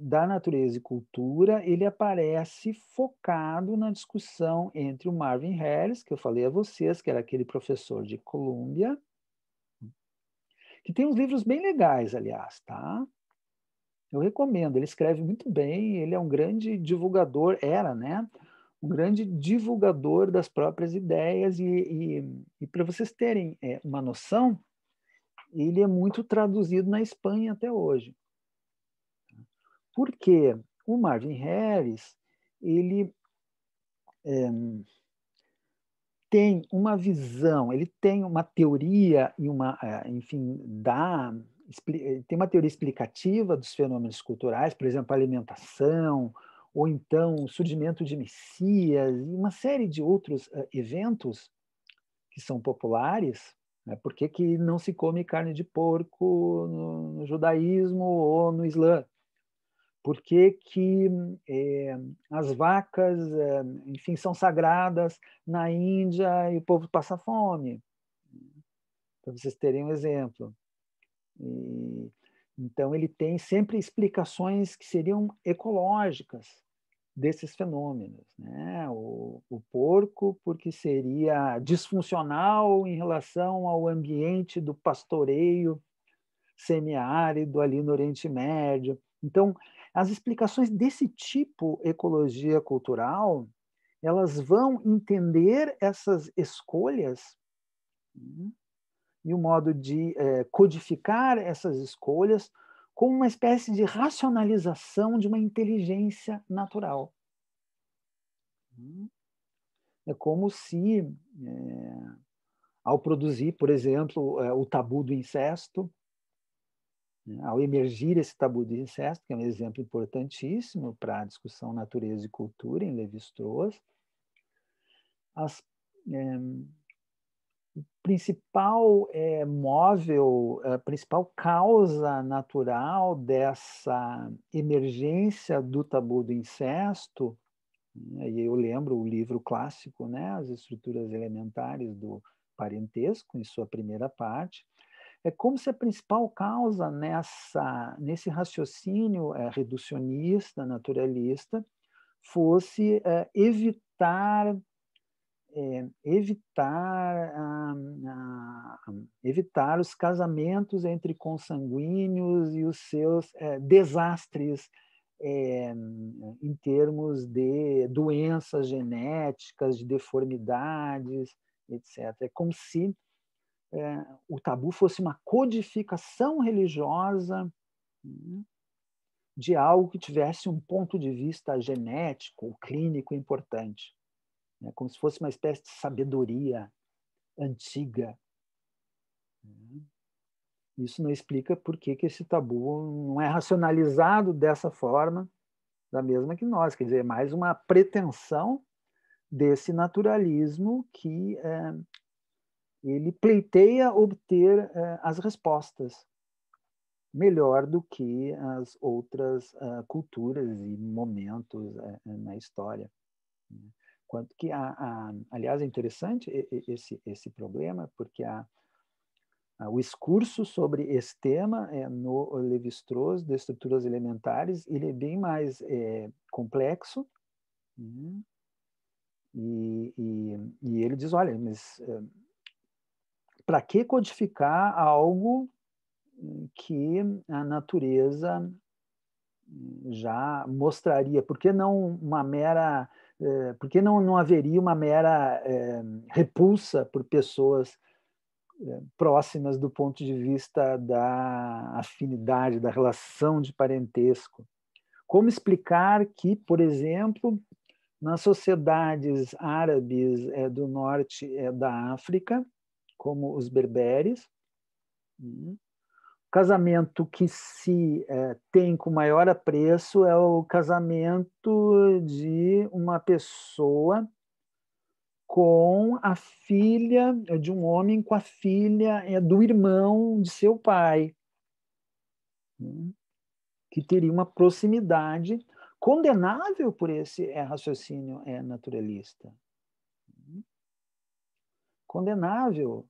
da natureza e cultura ele aparece focado na discussão entre o Marvin Harris, que eu falei a vocês, que era aquele professor de Colômbia, que tem uns livros bem legais, aliás, tá? Eu recomendo, ele escreve muito bem, ele é um grande divulgador, era, né? Um grande divulgador das próprias ideias e para vocês terem uma noção, ele é muito traduzido na Espanha até hoje. Porque o Marvin Harris, ele tem uma visão, ele tem uma teoria e enfim, tem uma teoria explicativa dos fenômenos culturais, por exemplo, a alimentação, ou então o surgimento de Messias, e uma série de outros eventos que são populares. Por que não se come carne de porco no judaísmo ou no Islã? Por que as vacas, enfim, são sagradas na Índia e o povo passa fome? Para vocês terem um exemplo. Então, ele tem sempre explicações que seriam ecológicas desses fenômenos, né? O porco, porque seria disfuncional em relação ao ambiente do pastoreio semiárido ali no Oriente Médio. Então, as explicações desse tipo ecologia cultural, elas vão entender essas escolhas e o modo de codificar essas escolhas como uma espécie de racionalização de uma inteligência natural. É como se, ao produzir, por exemplo, o tabu do incesto, ao emergir esse tabu do incesto, que é um exemplo importantíssimo para a discussão natureza e cultura em Lévi-Strauss, principal móvel, a principal causa natural dessa emergência do tabu do incesto, e eu lembro o livro clássico, né, As Estruturas Elementares do Parentesco, em sua primeira parte, é como se a principal causa nesse raciocínio reducionista, naturalista, fosse evitar os casamentos entre consanguíneos e os seus desastres em termos de doenças genéticas, de deformidades, etc. É como se o tabu fosse uma codificação religiosa de algo que tivesse um ponto de vista genético ou clínico importante. Como se fosse uma espécie de sabedoria antiga. Isso não explica por que esse tabu não é racionalizado dessa forma, da mesma que nós. Quer dizer, é mais uma pretensão desse naturalismo que ele pleiteia obter as respostas melhor do que as outras culturas e momentos na história. Quanto que aliás, é interessante esse problema, porque o discurso sobre esse tema no Lévi-Strauss, de estruturas elementares, ele é bem mais complexo, e ele diz, olha, mas para que codificar algo que a natureza já mostraria? Por que não uma mera... por que não haveria uma mera repulsa por pessoas próximas do ponto de vista da afinidade, da relação de parentesco? Como explicar que, por exemplo, nas sociedades árabes do norte da África, como os berberes, o casamento que se tem com maior apreço é o casamento de uma pessoa com a filha, de um homem com a filha do irmão de seu pai, que teria uma proximidade condenável por esse raciocínio naturalista. Condenável.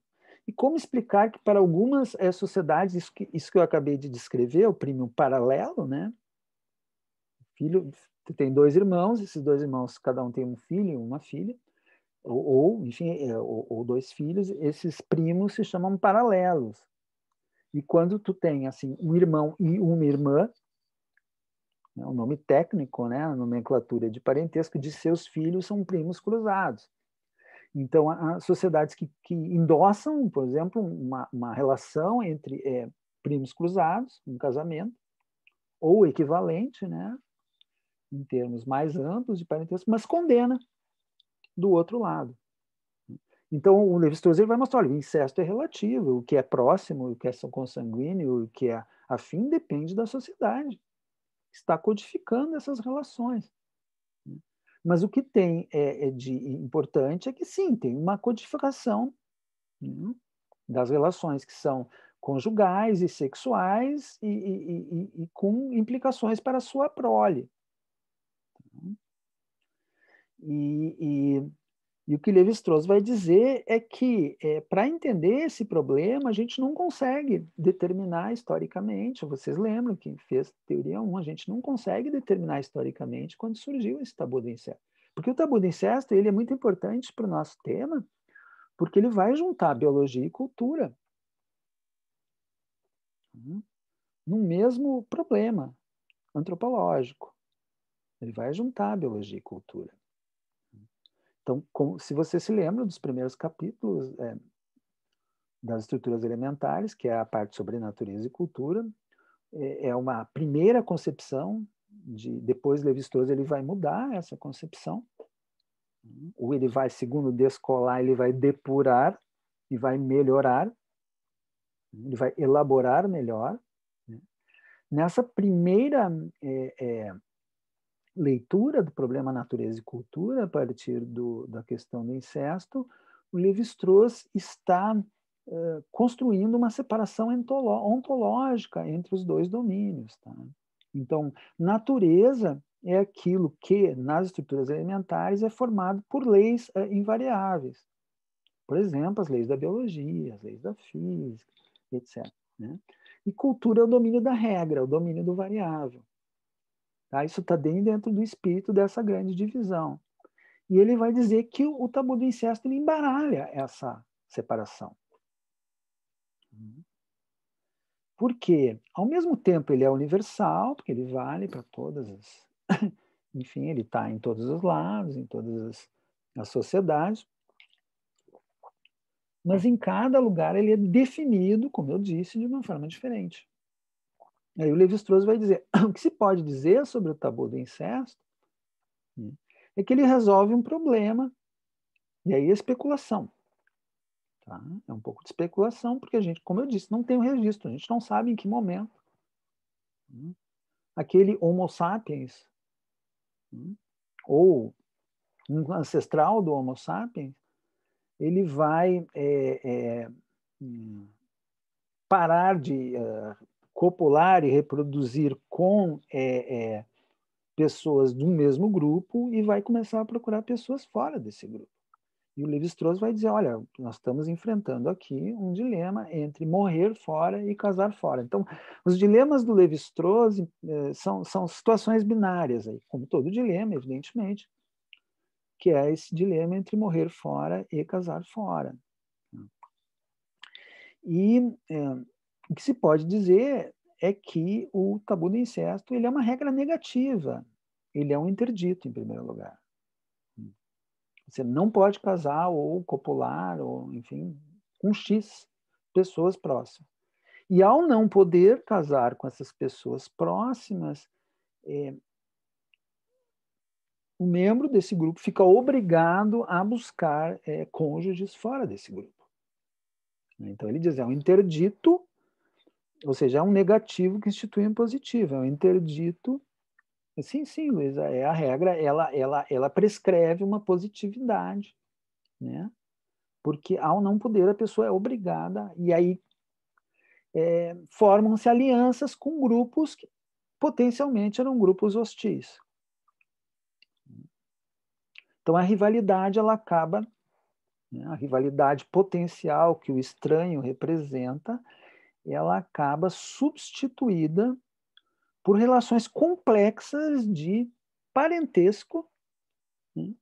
E como explicar que para algumas sociedades, isso que eu acabei de descrever, o primo paralelo, né? Filho tem dois irmãos, esses dois irmãos, cada um tem um filho e uma filha, enfim, ou dois filhos, esses primos se chamam paralelos. E quando tu tem assim um irmão e uma irmã, né, o nome técnico, né, a nomenclatura de parentesco de seus filhos são primos cruzados. Então, há sociedades que endossam, por exemplo, uma relação entre primos cruzados, um casamento, ou equivalente, né, em termos mais amplos de parentesco, mas condena do outro lado. Então, o Lévi-Strauss vai mostrar, olha, o incesto é relativo, o que é próximo, o que é consanguíneo, o que é afim, depende da sociedade. Está codificando essas relações. Mas o que tem de importante é que, sim, tem uma codificação das relações que são conjugais e sexuais e com implicações para a sua prole. E o que Lévi-Strauss vai dizer é que, para entender esse problema, a gente não consegue determinar historicamente. Vocês lembram que fez teoria 1, a gente não consegue determinar historicamente quando surgiu esse tabu do incesto. Porque o tabu do incesto ele é muito importante para o nosso tema, porque ele vai juntar biologia e cultura. no mesmo problema antropológico. Ele vai juntar biologia e cultura. Então, se você se lembra dos primeiros capítulos das estruturas elementares, que é a parte sobre natureza e cultura, é uma primeira concepção, depois Lévi-Strauss ele vai mudar essa concepção, ou ele vai, segundo Descolar, ele vai depurar e vai melhorar, ele vai elaborar melhor. Nessa primeira leitura do problema natureza e cultura, a partir da questão do incesto, o Lévi-Strauss está construindo uma separação ontológica entre os dois domínios. Tá? Então, natureza é aquilo que, nas estruturas elementares, é formado por leis invariáveis. Por exemplo, as leis da biologia, as leis da física, etc. Né? E cultura é o domínio da regra, o domínio do variável. Tá? Isso está dentro do espírito dessa grande divisão. E ele vai dizer que o tabu do incesto ele embaralha essa separação. Porque, ao mesmo tempo, ele é universal, porque ele vale para todas as... Enfim, ele está em todos os lados, em todas as sociedades. Mas em cada lugar ele é definido, como eu disse, de uma forma diferente. Aí o Lévi-Strauss vai dizer, o que se pode dizer sobre o tabu do incesto é que ele resolve um problema, e aí é especulação. Tá? É um pouco de especulação, porque a gente, como eu disse, não tem um registro, a gente não sabe em que momento aquele Homo sapiens, ou um ancestral do Homo sapiens, ele vai parar de copular e reproduzir com pessoas do mesmo grupo e vai começar a procurar pessoas fora desse grupo. E o Lévi-Strauss vai dizer, olha, nós estamos enfrentando aqui um dilema entre morrer fora e casar fora. Então, os dilemas do Lévi-Strauss são situações binárias, aí, como todo dilema, evidentemente, que é esse dilema entre morrer fora e casar fora. E o que se pode dizer é que o tabu do incesto ele é uma regra negativa, ele é um interdito, em primeiro lugar. Você não pode casar ou copular, ou, enfim, com X pessoas próximas. E ao não poder casar com essas pessoas próximas, o membro desse grupo fica obrigado a buscar cônjuges fora desse grupo. Então ele diz, é um interdito, ou seja, é um negativo que institui um positivo, é um interdito. Sim, Luísa, é a regra, ela prescreve uma positividade, né? Porque ao não poder a pessoa é obrigada, e aí formam-se alianças com grupos que potencialmente eram grupos hostis. Então a rivalidade ela acaba, né, a rivalidade potencial que o estranho representa, ela acaba substituída por relações complexas de parentesco, né,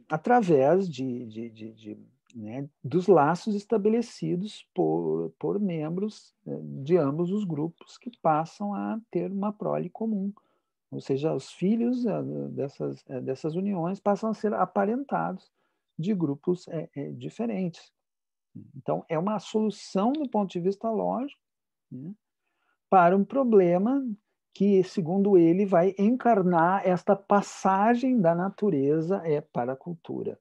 através né, dos laços estabelecidos por membros de ambos os grupos que passam a ter uma prole comum. Ou seja, os filhos dessas uniões passam a ser aparentados de grupos diferentes. Então, é uma solução do ponto de vista lógico, né, para um problema que, segundo ele, vai encarnar esta passagem da natureza para a cultura.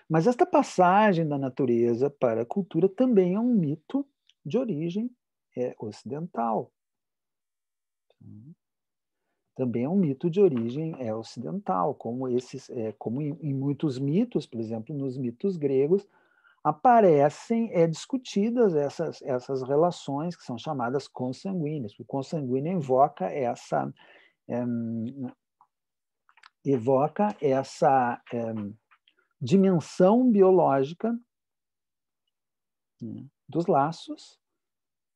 Mas esta passagem da natureza para a cultura também é um mito de origem ocidental. Também é um mito de origem ocidental, como em muitos mitos, por exemplo, nos mitos gregos, aparecem discutidas essas relações que são chamadas consanguíneas. O consanguíneo evoca essa dimensão biológica, né, dos laços,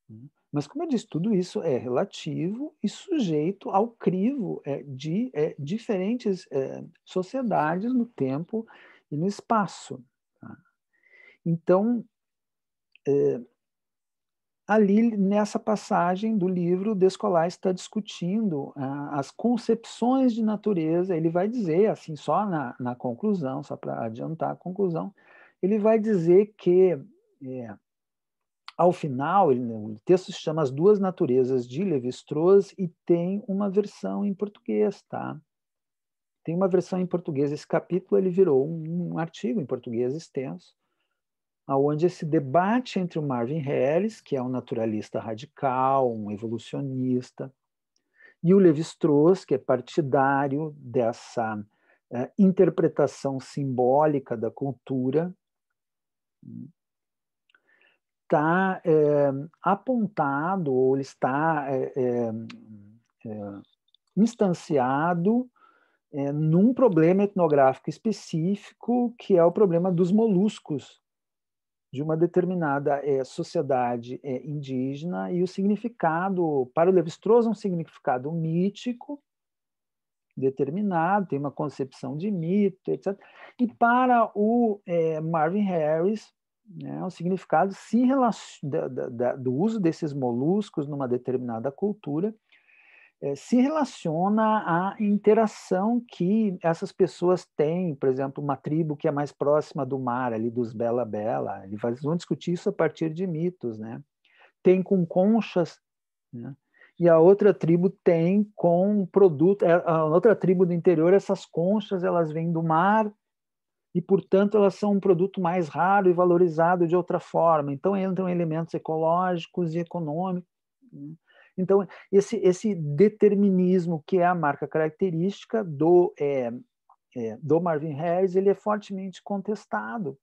né? Mas, como eu disse, tudo isso é relativo e sujeito ao crivo de diferentes sociedades no tempo e no espaço. Tá? Então, ali, nessa passagem do livro, Descolar está discutindo as concepções de natureza. Ele vai dizer, assim, só na conclusão, só para adiantar a conclusão, ele vai dizer que, ao final, o texto se chama As Duas Naturezas, de Lévi-Strauss, e tem uma versão em português, tá? Tem uma versão em português. Esse capítulo ele virou um artigo em português extenso, onde esse debate entre o Marvin Harris, que é um naturalista radical, um evolucionista, e o Lévi-Strauss, que é partidário dessa interpretação simbólica da cultura, está apontado, ou ele está instanciado num problema etnográfico específico, que é o problema dos moluscos de uma determinada sociedade indígena, e o significado, para o Lévi-Strauss, um significado mítico determinado, tem uma concepção de mito, etc. E para o Marvin Harris, o significado do uso desses moluscos numa determinada cultura se relaciona à interação que essas pessoas têm, por exemplo, uma tribo que é mais próxima do mar, ali dos Bela Bela, eles vão discutir isso a partir de mitos, né? Tem com conchas, né? E a outra tribo tem com produto, a outra tribo do interior, essas conchas, elas vêm do mar, e, portanto, elas são um produto mais raro e valorizado de outra forma. Então, entram elementos ecológicos e econômicos, né? Então, esse determinismo, que é a marca característica do Marvin Harris, ele é fortemente contestado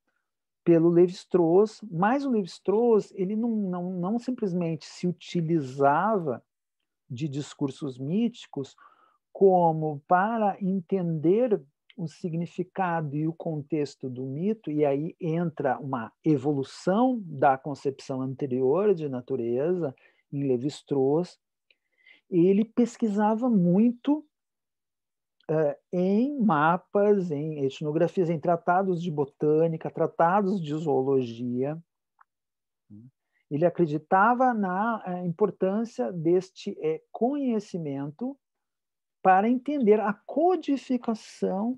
pelo Lévi-Strauss, mas o Lévi-Strauss ele não simplesmente se utilizava de discursos míticos como para entender o significado e o contexto do mito, e aí entra uma evolução da concepção anterior de natureza em Lévi-Strauss. Ele pesquisava muito em mapas, em etnografias, em tratados de botânica, tratados de zoologia. Ele acreditava na importância deste conhecimento para entender a codificação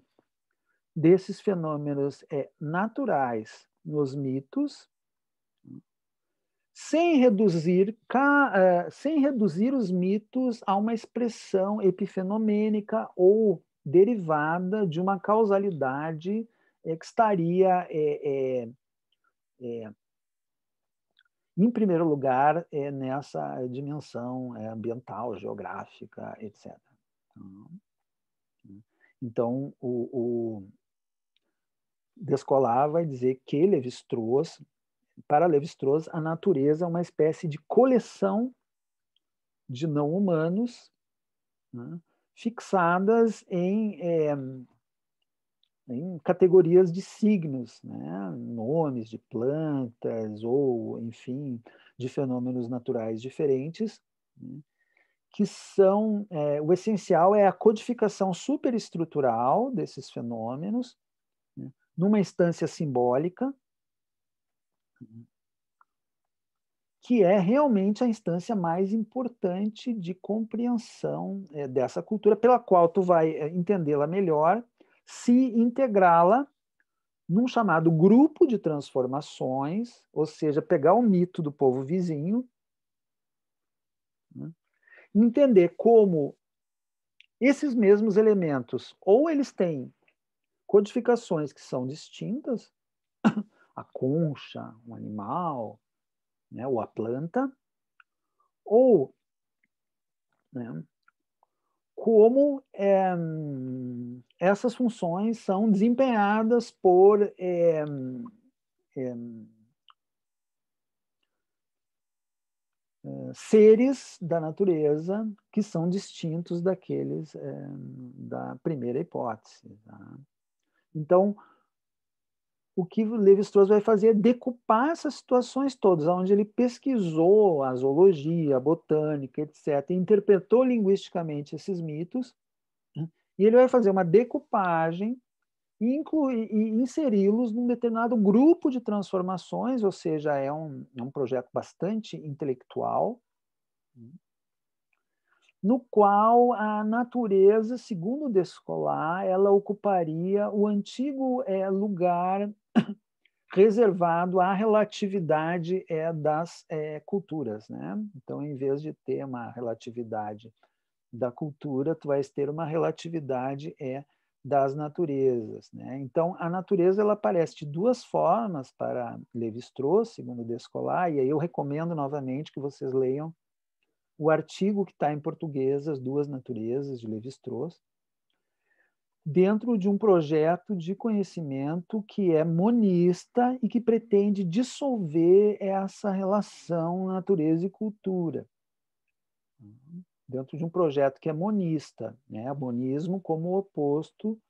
desses fenômenos naturais nos mitos, sem reduzir os mitos a uma expressão epifenomênica ou derivada de uma causalidade que estaria, em primeiro lugar, nessa dimensão ambiental, geográfica, etc. Então, o Descolar vai dizer que para Lévi-Strauss, a natureza é uma espécie de coleção de não-humanos, né, fixadas em categorias de signos, né, nomes de plantas ou, enfim, de fenômenos naturais diferentes, né, que são, o essencial é a codificação superestrutural desses fenômenos, né, numa instância simbólica, que é realmente a instância mais importante de compreensão dessa cultura, pela qual tu vai entendê-la melhor, se integrá-la num chamado grupo de transformações, ou seja, pegar o mito do povo vizinho, né, entender como esses mesmos elementos, ou eles têm codificações que são distintas, a concha, um animal, né, ou a planta, ou, né, como essas funções são desempenhadas por seres da natureza que são distintos daqueles da primeira hipótese. Tá? Então, o que Lévi-Strauss vai fazer é decupar essas situações todas, onde ele pesquisou a zoologia, a botânica, etc., e interpretou linguisticamente esses mitos, né? E ele vai fazer uma decupagem e inseri-los num determinado grupo de transformações, ou seja, é um projeto bastante intelectual, no qual a natureza, segundo Descolar, ela ocuparia o antigo lugar reservado à relatividade das culturas, né? Então, em vez de ter uma relatividade da cultura, tu vais ter uma relatividade das naturezas, né? Então, a natureza ela aparece de duas formas para Lévi-Strauss, segundo Descolar, e aí eu recomendo novamente que vocês leiam o artigo que está em português, As Duas Naturezas, de Lévi-Strauss, dentro de um projeto de conhecimento que é monista e que pretende dissolver essa relação natureza e cultura. Dentro de um projeto que é monista, né? Monismo como oposto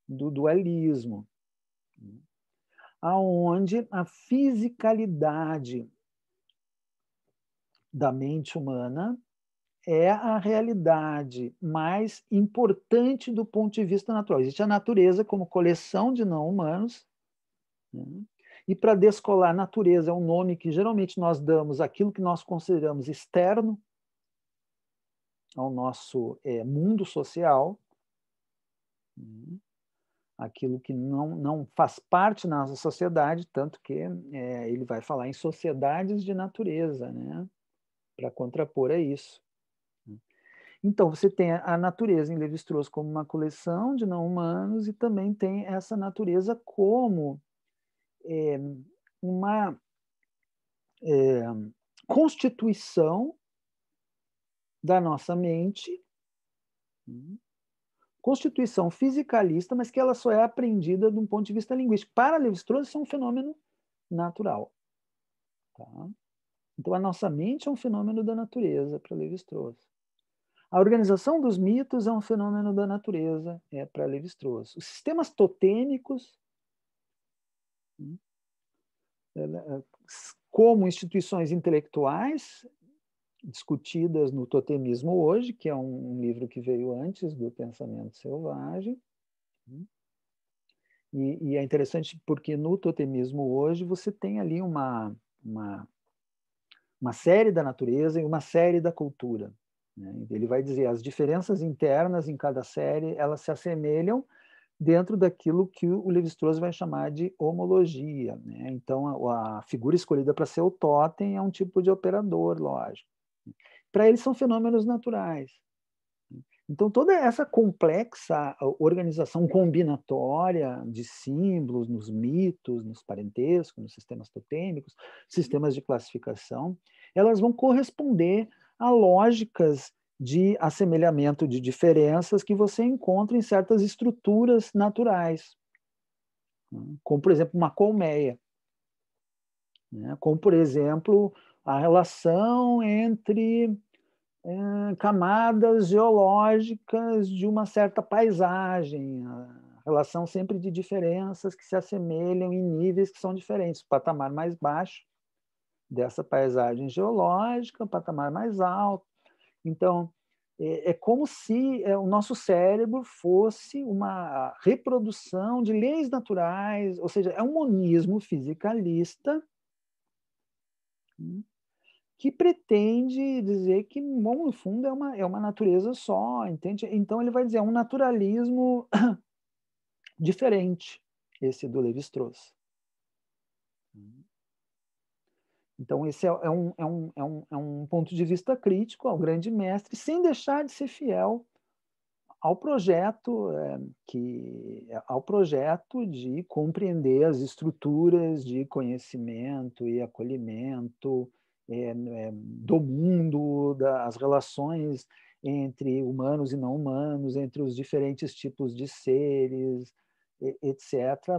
do dualismo, aonde a fisicalidade da mente humana é a realidade mais importante do ponto de vista natural. Existe a natureza como coleção de não-humanos, né? E para Descolar, natureza é um nome que geralmente nós damos àquilo que nós consideramos externo ao nosso mundo social, né? Aquilo que não faz parte da nossa sociedade, tanto que ele vai falar em sociedades de natureza, né? Para contrapor a isso. Então, você tem a natureza em Lévi-Strauss como uma coleção de não-humanos e também tem essa natureza como uma constituição da nossa mente, constituição fisicalista, mas que ela só é apreendida de um ponto de vista linguístico. Para Lévi-Strauss, isso é um fenômeno natural. Tá? Então, a nossa mente é um fenômeno da natureza para Lévi-Strauss. A organização dos mitos é um fenômeno da natureza para Lévi-Strauss. Os sistemas totêmicos, como instituições intelectuais, discutidas no Totemismo Hoje, que é um livro que veio antes do Pensamento Selvagem. E é interessante porque no Totemismo Hoje você tem ali uma série da natureza e uma série da cultura. Ele vai dizer as diferenças internas em cada série, elas se assemelham dentro daquilo que o Lévi-Strauss vai chamar de homologia, né? Então, a figura escolhida para ser o totem é um tipo de operador, lógico. Para eles são fenômenos naturais. Então, toda essa complexa organização combinatória de símbolos nos mitos, nos parentescos, nos sistemas totêmicos, sistemas de classificação, elas vão corresponder a lógicas de assemelhamento de diferenças que você encontra em certas estruturas naturais, como, por exemplo, uma colmeia, como, por exemplo, a relação entre camadas geológicas de uma certa paisagem, a relação sempre de diferenças que se assemelham em níveis que são diferentes, o patamar mais baixo dessa paisagem geológica, o patamar mais alto. Então, é como se o nosso cérebro fosse uma reprodução de leis naturais, ou seja, é um monismo fisicalista que pretende dizer que, bom, no fundo, é uma natureza só, entende? Então, ele vai dizer, é um naturalismo diferente, esse do Lévi-Strauss. Então, esse é um ponto de vista crítico ao grande mestre, sem deixar de ser fiel ao projeto de compreender as estruturas de conhecimento e acolhimento do mundo, das relações entre humanos e não humanos, entre os diferentes tipos de seres, etc.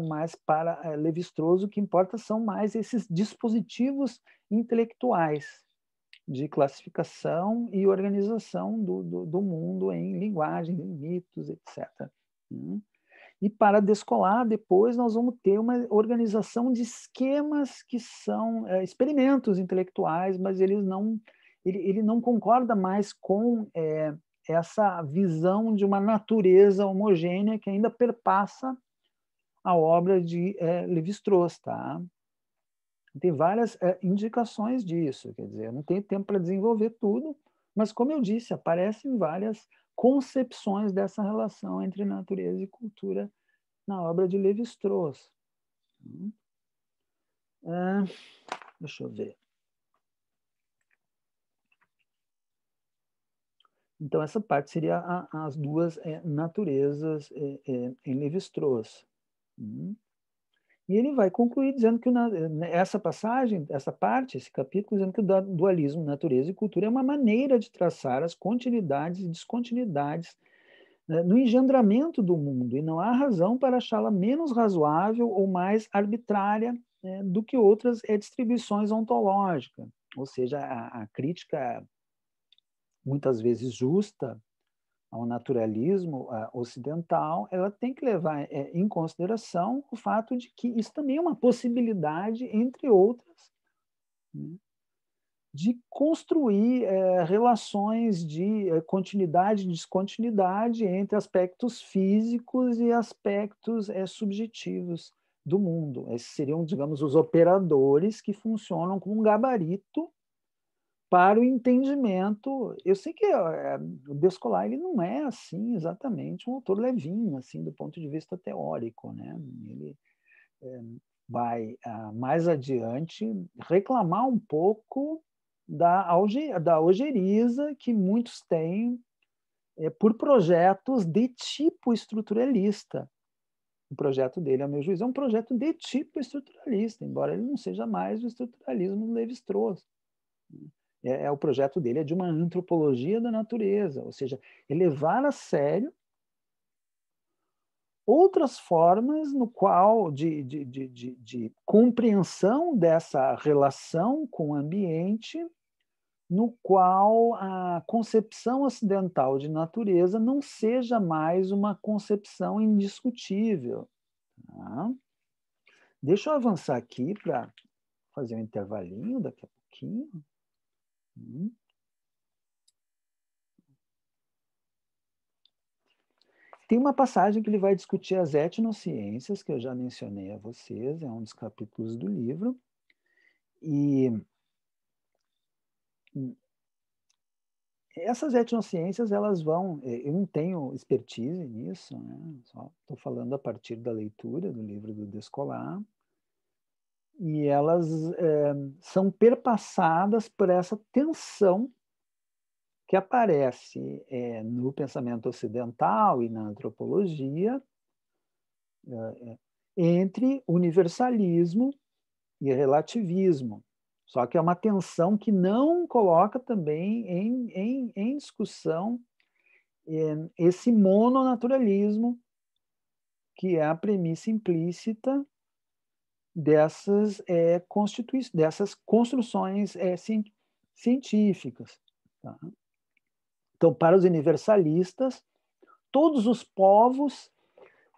Mas para Lévi-Strauss o que importa são mais esses dispositivos intelectuais de classificação e organização do mundo em linguagem, em mitos, etc. E para Descolar, depois nós vamos ter uma organização de esquemas que são experimentos intelectuais, mas ele não concorda mais com essa visão de uma natureza homogênea que ainda perpassa a obra de Lévi-Strauss, tá? Tem várias indicações disso, quer dizer, eu não tenho tempo para desenvolver tudo, mas, como eu disse, aparecem várias concepções dessa relação entre natureza e cultura na obra de Lévi-Strauss. Deixa eu ver. Então, essa parte seria as duas naturezas em Lévi-Strauss. E ele vai concluir dizendo que essa passagem, essa parte, esse capítulo, dizendo que o dualismo natureza e cultura é uma maneira de traçar as continuidades e descontinuidades no engendramento do mundo, e não há razão para achá-la menos razoável ou mais arbitrária do que outras distribuições ontológicas. Ou seja, a crítica, muitas vezes justa, ao naturalismo ocidental, ela tem que levar em consideração o fato de que isso também é uma possibilidade, entre outras, né, de construir relações de continuidade e descontinuidade entre aspectos físicos e aspectos subjetivos do mundo. Esses seriam, digamos, os operadores que funcionam como um gabarito para o entendimento. Eu sei que o Descolar ele não é assim exatamente um autor levinho, assim, do ponto de vista teórico, né? Ele vai mais adiante reclamar um pouco da ojeriza que muitos têm por projetos de tipo estruturalista. O projeto dele, a meu juízo, é um projeto de tipo estruturalista, embora ele não seja mais o estruturalismo do Lévi-Strauss. O projeto dele é de uma antropologia da natureza, ou seja, levar a sério outras formas no qual de compreensão dessa relação com o ambiente, no qual a concepção ocidental de natureza não seja mais uma concepção indiscutível. Tá? Deixa eu avançar aqui para fazer um intervalinho daqui a pouquinho. Tem uma passagem que ele vai discutir as etnociências, que eu já mencionei a vocês, é um dos capítulos do livro. E essas etnociências, elas vão... Eu não tenho expertise nisso, né? Só estou falando a partir da leitura do livro do Descolar. E elas são perpassadas por essa tensão que aparece no pensamento ocidental e na antropologia entre universalismo e relativismo. Só que é uma tensão que não coloca também em discussão esse mononaturalismo, que é a premissa implícita dessas construções científicas. Tá? Então, para os universalistas, todos os povos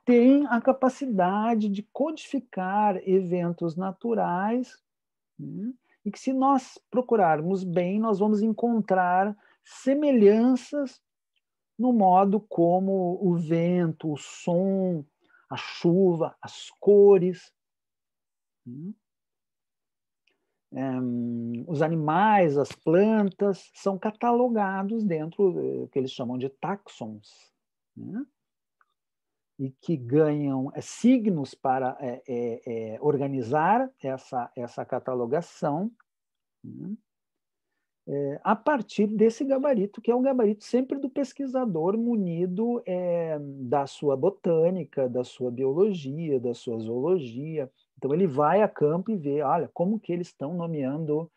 têm a capacidade de codificar eventos naturais, né? E que, se nós procurarmos bem, nós vamos encontrar semelhanças no modo como o vento, o som, a chuva, as cores, os animais, as plantas, são catalogados dentro do que eles chamam de táxons, né? E que ganham signos para organizar essa catalogação, né? A partir desse gabarito, que é o gabarito sempre do pesquisador munido da sua botânica, da sua biologia, da sua zoologia. Então, ele vai a campo e vê, olha, como que eles estão nomeando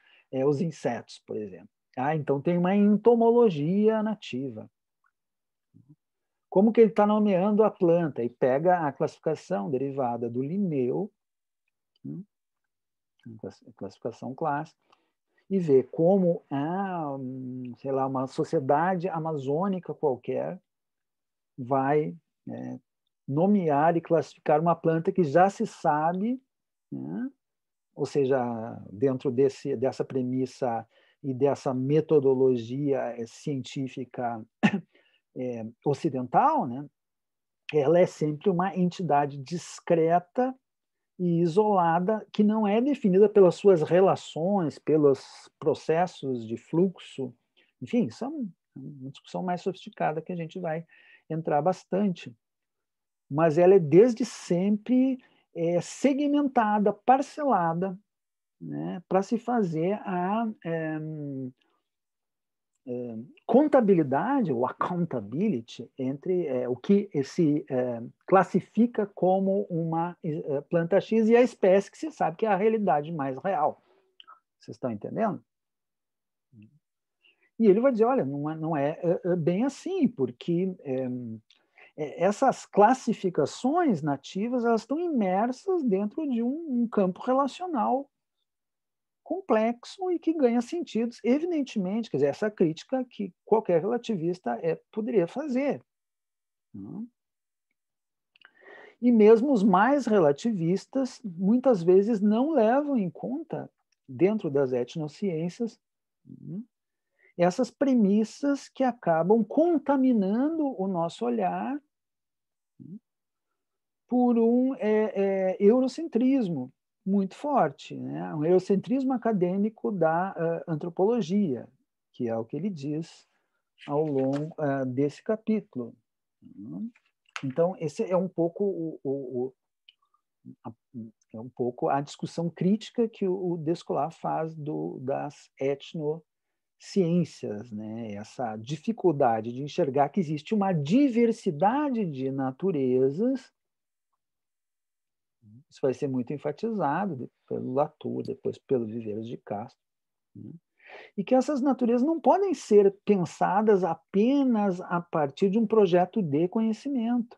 os insetos, por exemplo. Então tem uma entomologia nativa. Como que ele está nomeando a planta? E pega a classificação derivada do Linneu, classificação clássica, e vê como, sei lá, uma sociedade amazônica qualquer vai nomear e classificar uma planta que já se sabe, né? Ou seja, dentro dessa premissa e dessa metodologia científica ocidental, né? ela é sempre uma entidade discreta e isolada, que não é definida pelas suas relações, pelos processos de fluxo. Enfim, isso é uma discussão mais sofisticada que a gente vai entrar bastante. Mas ela é desde sempre segmentada, parcelada, né, para se fazer a contabilidade, ou accountability, entre o que se classifica como uma planta X e a espécie que se sabe que é a realidade mais real. Vocês estão entendendo? E ele vai dizer, olha, não é bem assim, porque essas classificações nativas, elas estão imersas dentro de um campo relacional complexo e que ganha sentidos, evidentemente, quer dizer, essa crítica que qualquer relativista poderia fazer. E mesmo os mais relativistas, muitas vezes, não levam em conta, dentro das etnociências, essas premissas que acabam contaminando o nosso olhar por um eurocentrismo muito forte, né? Um eurocentrismo acadêmico da antropologia, que é o que ele diz ao longo desse capítulo. Então, esse é um pouco a discussão crítica que o Descolat faz das etnociências, né? Essa dificuldade de enxergar que existe uma diversidade de naturezas. Isso vai ser muito enfatizado pelo Latour, depois pelo Viveiros de Castro. E que essas naturezas não podem ser pensadas apenas a partir de um projeto de conhecimento.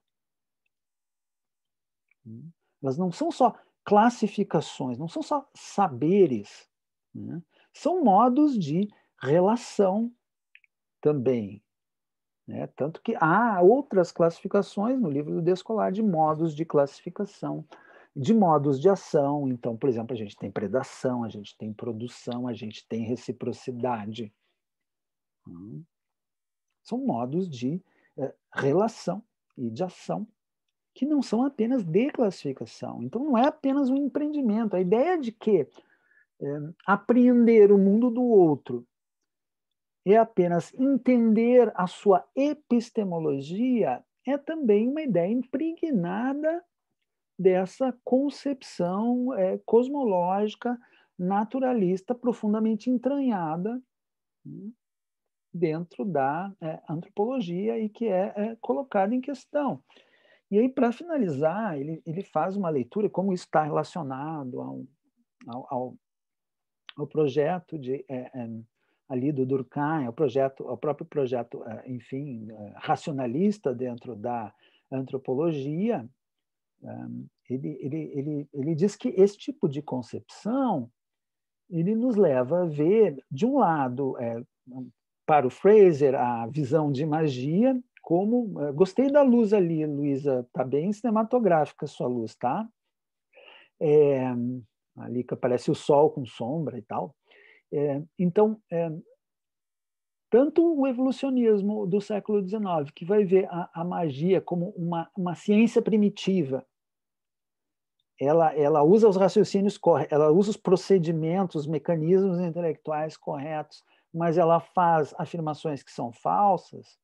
Elas não são só classificações, não são só saberes, né? São modos de relação também. Né? Tanto que há outras classificações no livro do Descolat de modos de classificação, de modos de ação. Então, por exemplo, a gente tem predação, a gente tem produção, a gente tem reciprocidade. São modos de relação e de ação que não são apenas de classificação. Então, não é apenas um empreendimento. A ideia de que apreender o mundo do outro é apenas entender a sua epistemologia é também uma ideia impregnada dessa concepção cosmológica, naturalista, profundamente entranhada dentro da antropologia e que é colocada em questão. E aí, para finalizar, ele faz uma leitura, como isso está relacionado ao projeto ali do Durkheim, ao próprio projeto, enfim, racionalista dentro da antropologia. Ele diz que esse tipo de concepção ele nos leva a ver, de um lado, para o Fraser, a visão de magia, como... gostei da luz ali, Luísa, está bem cinematográfica a sua luz, tá? Ali que aparece o sol com sombra e tal. Então, tanto o evolucionismo do século XIX, que vai ver a magia como uma ciência primitiva, ela usa os raciocínios corretos, ela usa os procedimentos, os mecanismos intelectuais corretos, mas ela faz afirmações que são falsas,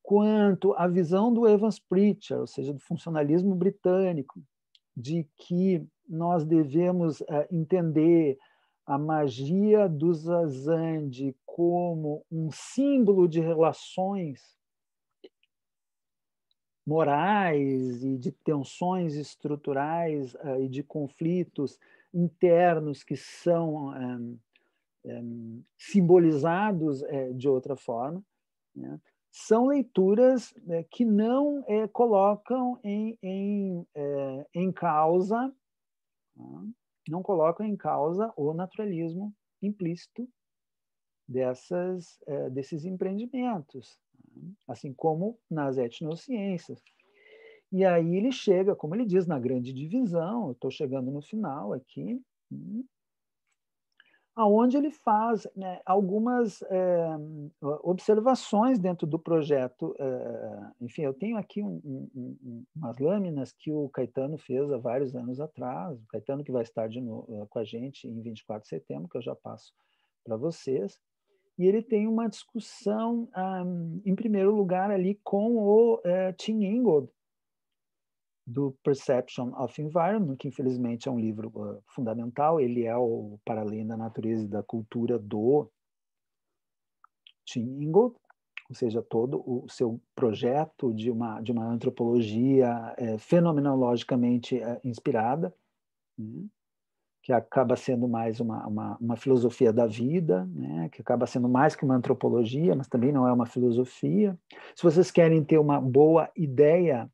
quanto à visão do Evans Pritchard, ou seja, do funcionalismo britânico, de que nós devemos entender a magia do Zazandi como um símbolo de relações morais e de tensões estruturais e de conflitos internos que são simbolizados de outra forma, né? São leituras que não colocam em causa, não colocam em causa o naturalismo implícito desses empreendimentos, assim como nas etnociências. E aí ele chega, como ele diz, na grande divisão, eu estou chegando no final aqui, aonde ele faz, né, algumas observações dentro do projeto. Enfim, eu tenho aqui umas lâminas que o Caetano fez há vários anos atrás, o Caetano que vai estar de novo com a gente em 24 de setembro, que eu já passo para vocês, e ele tem uma discussão, em primeiro lugar, ali com o Tim Ingold, do Perception of Environment, que infelizmente é um livro fundamental. Ele é o Para Além da Natureza e da Cultura do Tim Ingold, ou seja, todo o seu projeto de uma antropologia fenomenologicamente inspirada, né? Que acaba sendo mais uma filosofia da vida, né? Que acaba sendo mais que uma antropologia, mas também não é uma filosofia. Se vocês querem ter uma boa ideia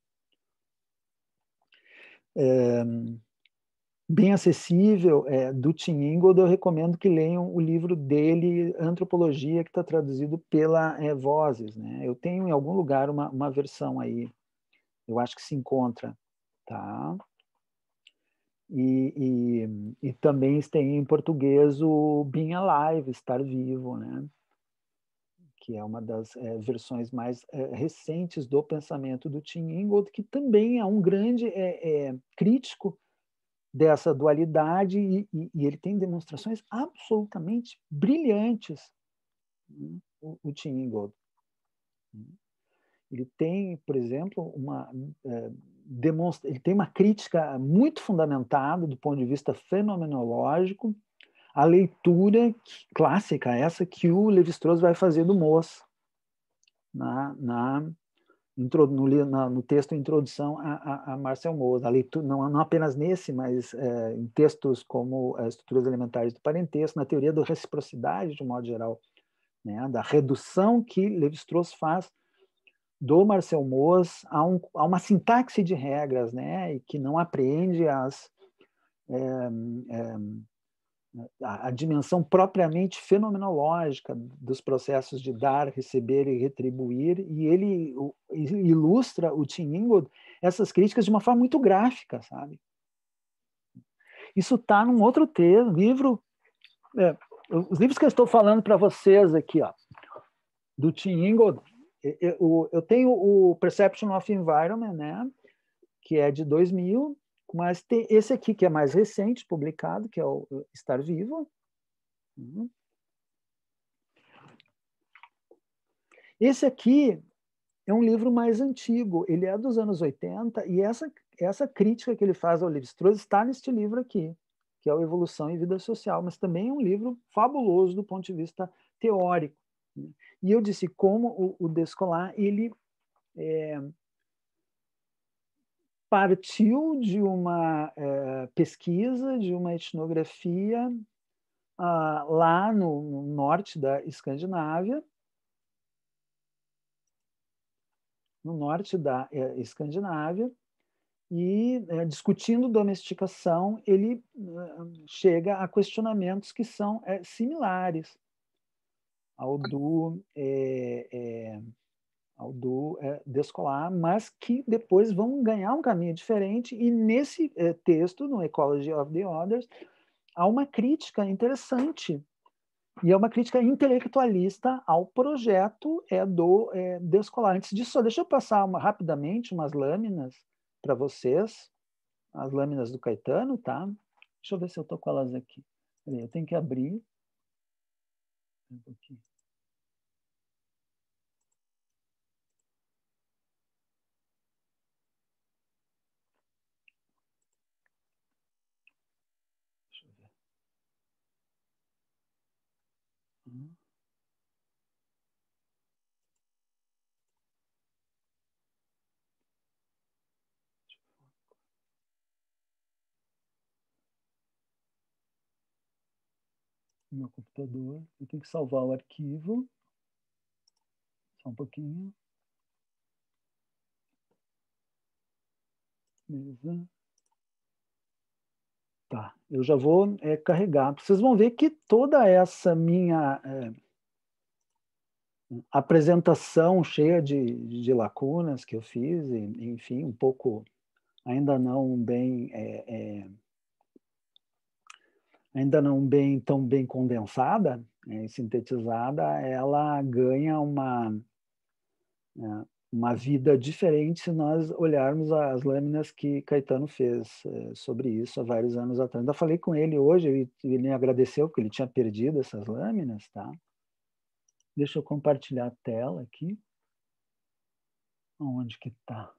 bem acessível do Tim Ingold, eu recomendo que leiam o livro dele, Antropologia, que está traduzido pela Vozes, né? Eu tenho em algum lugar uma versão aí, eu acho que se encontra, tá? E também tem em português o Being Alive, Estar Vivo, né? Que é uma das versões mais recentes do pensamento do Tim Ingold, que também é um grande crítico dessa dualidade, e ele tem demonstrações absolutamente brilhantes, né? O Tim Ingold. Ele tem, por exemplo, ele tem uma crítica muito fundamentada do ponto de vista fenomenológico, a leitura clássica, essa que o Lévi-Strauss vai fazer do Mauss, no texto Introdução a Marcel Mauss. A leitura, não apenas nesse, mas em textos como Estruturas Elementares do Parentesco, na teoria da reciprocidade, de um modo geral, né, da redução que Lévi-Strauss faz do Marcel Mauss a uma sintaxe de regras, né, e que não apreende a dimensão propriamente fenomenológica dos processos de dar, receber e retribuir, e ele ilustra, o Tim Ingold, essas críticas de uma forma muito gráfica, sabe? Isso está num outro livro, os livros que eu estou falando para vocês aqui, ó, do Tim Ingold. Eu tenho o Perception of Environment, né, que é de 2000, mas tem esse aqui que é mais recente, publicado, que é o Estar Vivo. Esse aqui é um livro mais antigo, ele é dos anos 80, e essa crítica que ele faz ao Lévi-Strauss está neste livro aqui, que é o Evolução e Vida Social, mas também é um livro fabuloso do ponto de vista teórico. E eu disse como o Descolar, ele partiu de uma pesquisa, de uma etnografia lá no norte da Escandinávia, e discutindo domesticação, ele chega a questionamentos que são similares ao do Descolar, mas que depois vão ganhar um caminho diferente, e nesse texto, no Ecology of the Others, há uma crítica interessante, e é uma crítica intelectualista ao projeto do Descolar. Antes disso, só deixa eu passar rapidamente umas lâminas para vocês, as lâminas do Caetano, tá? Deixa eu ver se eu estou com elas aqui. Eu tenho que abrir um pouquinho. Deixa eu ver. Meu computador, eu tenho que salvar o arquivo. Só um pouquinho. Beleza. Tá, eu já vou carregar. Vocês vão ver que toda essa minha apresentação cheia de lacunas que eu fiz, enfim, um pouco ainda não bem ainda não tão bem condensada, sintetizada, ela ganha uma vida diferente se nós olharmos as lâminas que Caetano fez sobre isso há vários anos atrás. Ainda falei com ele hoje, ele me agradeceu porque ele tinha perdido essas lâminas, tá? Deixa eu compartilhar a tela aqui. Onde que está?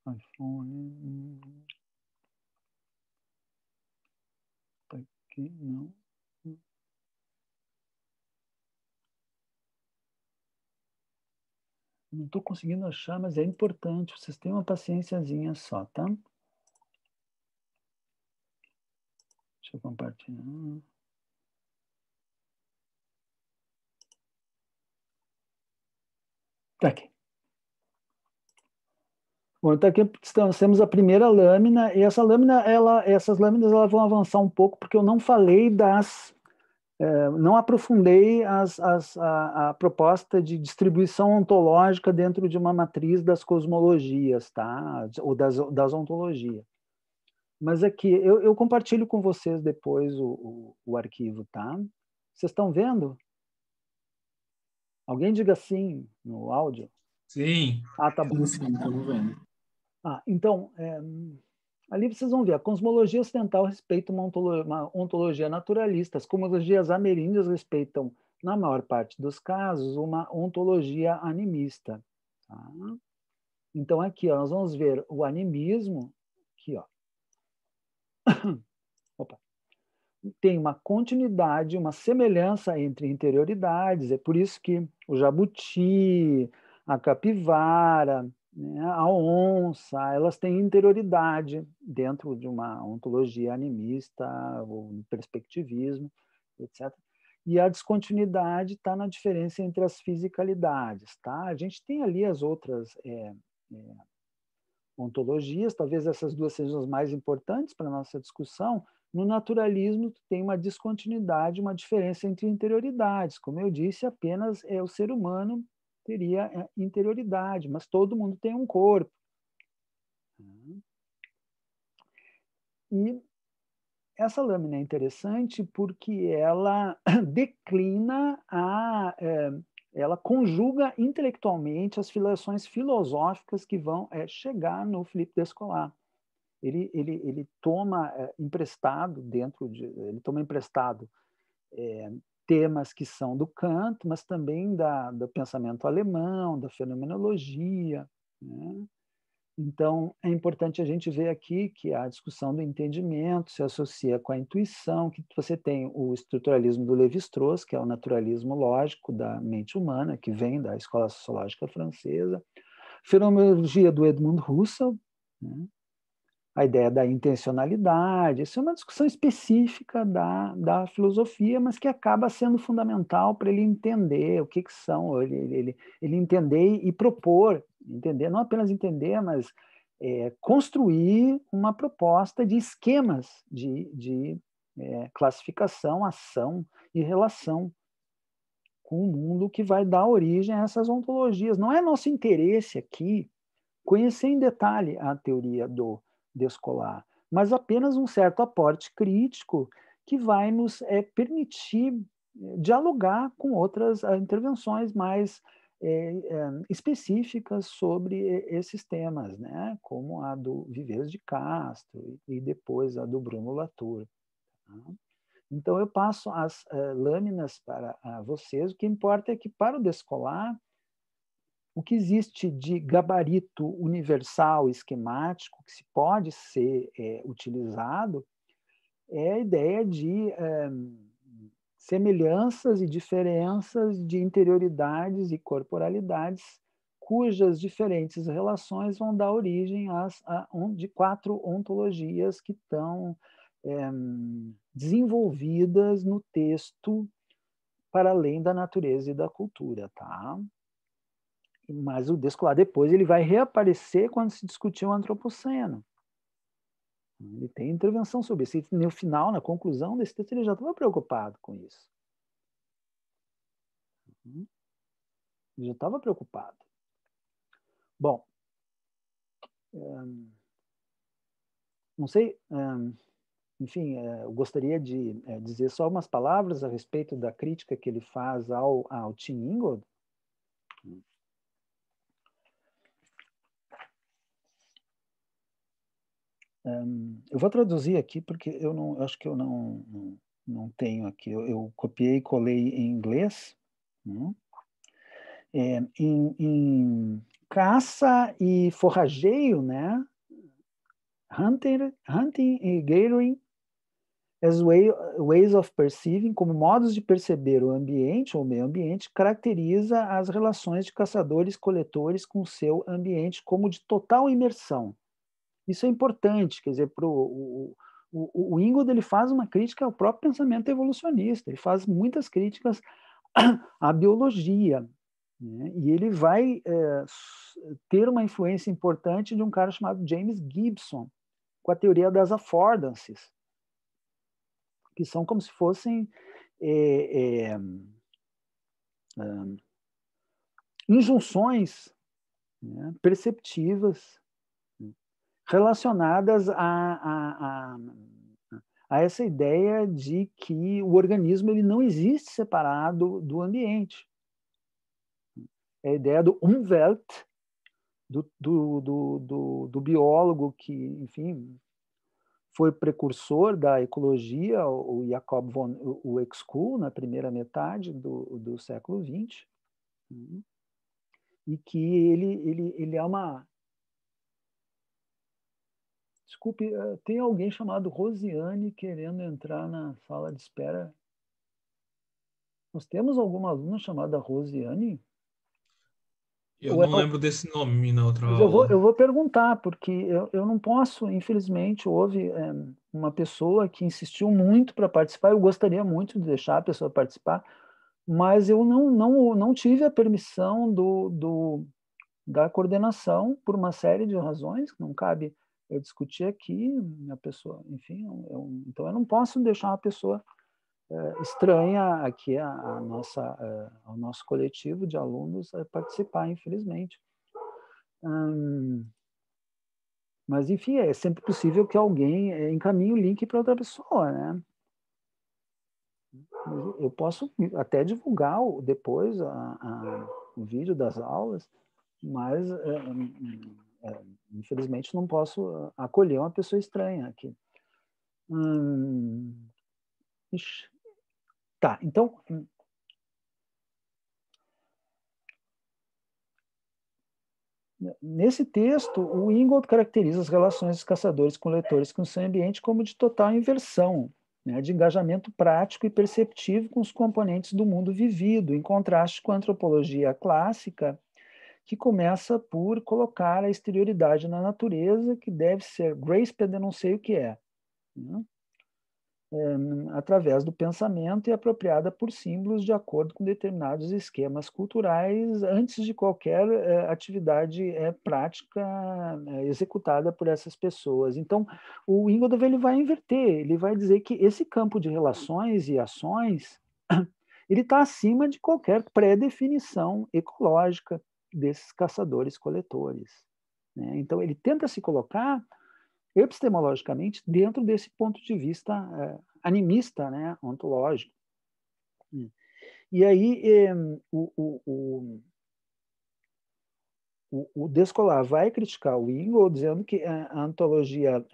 iPhone. Tá aqui, não. Não estou conseguindo achar, mas é importante. Vocês tenham uma paciênciazinha só, tá? Deixa eu compartilhar. Tá aqui. Bom, então aqui temos a primeira lâmina, e essa lâmina, essas lâminas elas vão avançar um pouco, porque eu não falei não aprofundei a proposta de distribuição ontológica dentro de uma matriz das cosmologias, tá? Ou das ontologias. Mas aqui, eu compartilho com vocês depois o arquivo, tá? Vocês estão vendo? Alguém diga sim no áudio? Sim. Ah, tá bom. Sim, estamos vendo. Então, ali vocês vão ver, a cosmologia ocidental respeita uma ontologia naturalista, as cosmologias ameríndias respeitam, na maior parte dos casos, uma ontologia animista. Tá? Então, aqui, ó, nós vamos ver o animismo, aqui, ó. Opa. Tem uma continuidade, uma semelhança entre interioridades, é por isso que o jabuti, a capivara, né, a onça, elas têm interioridade dentro de uma ontologia animista, ou perspectivismo, etc. E a descontinuidade está na diferença entre as fisicalidades. Tá? A gente tem ali as outras ontologias, talvez essas duas sejam as mais importantes para a nossa discussão. No naturalismo, tem uma descontinuidade, uma diferença entre interioridades. Como eu disse, apenas o ser humano teria interioridade, mas todo mundo tem um corpo. E essa lâmina é interessante porque ela declina ela conjuga intelectualmente as filiações filosóficas que vão chegar no Philippe Descola. Ele toma emprestado temas que são do Kant, mas também do pensamento alemão, da fenomenologia, né? Então, é importante a gente ver aqui que a discussão do entendimento se associa com a intuição, que você tem o estruturalismo do Lévi-Strauss, que é o naturalismo lógico da mente humana, que vem da escola sociológica francesa, fenomenologia do Edmund Husserl, né? A ideia da intencionalidade. Isso é uma discussão específica da filosofia, mas que acaba sendo fundamental para ele entender o que são, ele entender e propor, entender, não apenas entender, mas construir uma proposta de esquemas de classificação, ação e relação com o mundo que vai dar origem a essas ontologias. Não é nosso interesse aqui conhecer em detalhe a teoria do Descola, mas apenas um certo aporte crítico que vai nos permitir dialogar com outras intervenções mais específicas sobre esses temas, né? Como a do Vives de Castro e depois a do Bruno Latour. Tá? Então, eu passo as lâminas para vocês. O que importa é que, para o Descola, o que existe de gabarito universal esquemático que se pode ser utilizado é a ideia de semelhanças e diferenças de interioridades e corporalidades, cujas diferentes relações vão dar origem de 4 ontologias que estão desenvolvidas no texto para além da natureza e da cultura, tá? Mas o Descola depois ele vai reaparecer quando se discutir o antropoceno. Ele tem intervenção sobre isso. E no final, na conclusão desse texto, ele já estava preocupado com isso. Ele já estava preocupado. Bom, não sei, enfim, eu gostaria de dizer só umas palavras a respeito da crítica que ele faz ao Tim Ingold. Eu vou traduzir aqui porque eu acho que eu não tenho aqui. Eu copiei e colei em inglês. Em caça e forrageio, né? Hunting e gathering as ways of perceiving, como modos de perceber o ambiente ou meio ambiente, caracteriza as relações de caçadores-coletores com seu ambiente como de total imersão. Isso é importante, quer dizer, o Ingold ele faz uma crítica ao próprio pensamento evolucionista, ele faz muitas críticas à biologia, né? E ele vai ter uma influência importante de um cara chamado James Gibson, com a teoria das affordances, que são como se fossem injunções, né, perceptivas, relacionadas a essa ideia de que o organismo ele não existe separado do ambiente. É a ideia do Umwelt, do biólogo que, enfim, foi precursor da ecologia, o Jacob von Uexküll, na primeira metade do século XX, e que ele é uma... Desculpe, tem alguém chamado Rosiane querendo entrar na sala de espera? Nós temos alguma aluna chamada Rosiane? Eu não lembro desse nome na outra Mas aula. eu vou perguntar, porque eu não posso, infelizmente, houve uma pessoa que insistiu muito para participar, eu gostaria muito de deixar a pessoa participar, mas eu não tive a permissão da coordenação por uma série de razões, que não cabe eu discutir aqui, a pessoa, enfim, então eu não posso deixar uma pessoa estranha aqui ao nosso coletivo de alunos participar, infelizmente. Mas, enfim, é sempre possível que alguém encaminhe o link para outra pessoa, né? Eu posso até divulgar depois o vídeo das aulas, mas, infelizmente, não posso acolher uma pessoa estranha aqui. Tá, então... Nesse texto, o Ingold caracteriza as relações dos caçadores-coletores com o seu ambiente como de total inversão, né, de engajamento prático e perceptivo com os componentes do mundo vivido, em contraste com a antropologia clássica, que começa por colocar a exterioridade na natureza, que deve ser grasped, eu não sei o que é, né, através do pensamento e apropriada por símbolos de acordo com determinados esquemas culturais antes de qualquer atividade prática executada por essas pessoas. Então, o Ingold ele vai inverter, ele vai dizer que esse campo de relações e ações ele está acima de qualquer pré-definição ecológica desses caçadores-coletores, né? Então, ele tenta se colocar epistemologicamente dentro desse ponto de vista animista, né, ontológico. E aí o Descolar vai criticar o Ingold dizendo que a ontologia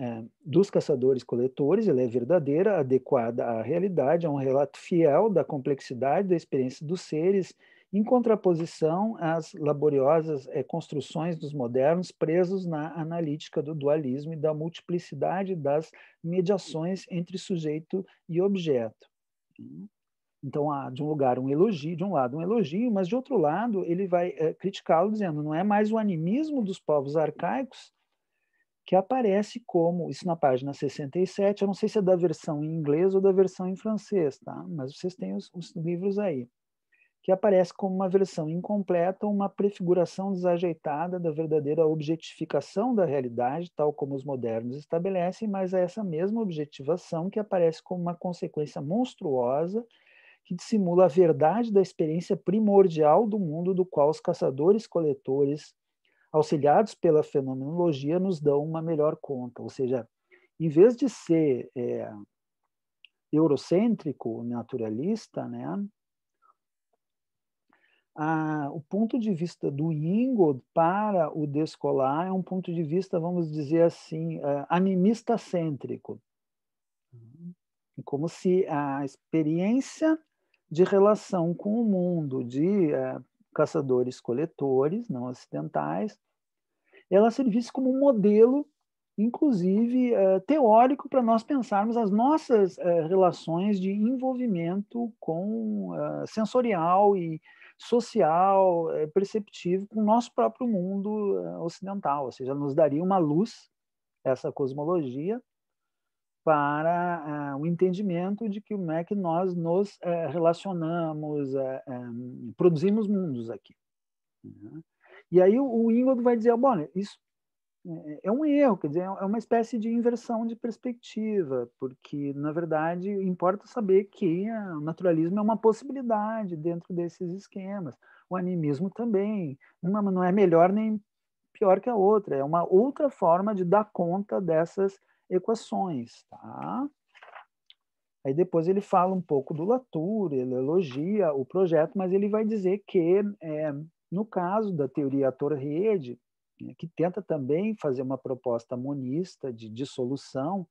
dos caçadores-coletores ela é verdadeira, adequada à realidade, é um relato fiel da complexidade da experiência dos seres, em contraposição às laboriosas construções dos modernos presos na analítica do dualismo e da multiplicidade das mediações entre sujeito e objeto. Então, há de um lugar um elogio, de um lado um elogio, mas de outro lado ele vai criticá-lo dizendo não é mais o animismo dos povos arcaicos que aparece como, isso na página 67, eu não sei se é da versão em inglês ou da versão em francês, tá? Mas vocês têm os livros aí, que aparece como uma versão incompleta, uma prefiguração desajeitada da verdadeira objetificação da realidade, tal como os modernos estabelecem, mas é essa mesma objetivação que aparece como uma consequência monstruosa que dissimula a verdade da experiência primordial do mundo do qual os caçadores-coletores auxiliados pela fenomenologia, nos dão uma melhor conta. Ou seja, em vez de ser eurocêntrico, naturalista, né, o ponto de vista do Ingold para o Descolar é um ponto de vista, vamos dizer assim, animista-cêntrico. Como se a experiência de relação com o mundo de caçadores-coletores não ocidentais, ela servisse como um modelo, inclusive teórico, para nós pensarmos as nossas relações de envolvimento com sensorial e social, perceptivo, com o nosso próprio mundo ocidental. Ou seja, nos daria uma luz, essa cosmologia, para o entendimento de que como é que nós nos relacionamos, produzimos mundos aqui. E aí o Ingold vai dizer, bom, isso é um erro, quer dizer, é uma espécie de inversão de perspectiva, porque, na verdade, importa saber que o naturalismo é uma possibilidade dentro desses esquemas. O animismo também. Uma não é melhor nem pior que a outra, é uma outra forma de dar conta dessas equações. Tá? Aí depois ele fala um pouco do Latour, ele elogia o projeto, mas ele vai dizer que, no caso da teoria ator-rede, que tenta também fazer uma proposta monista de dissolução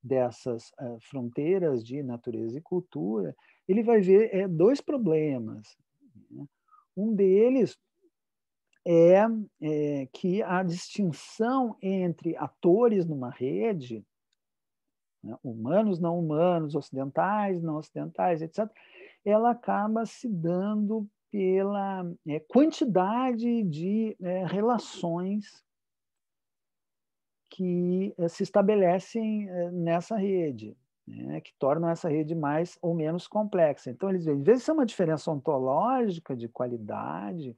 dessas fronteiras de natureza e cultura, ele vai ver dois problemas. Um deles é que a distinção entre atores numa rede, né, humanos, não humanos, ocidentais, não ocidentais, etc., ela acaba se dando pela quantidade de relações que se estabelecem nessa rede, né, que tornam essa rede mais ou menos complexa. Então, eles veem, em vez de ser uma diferença ontológica de qualidade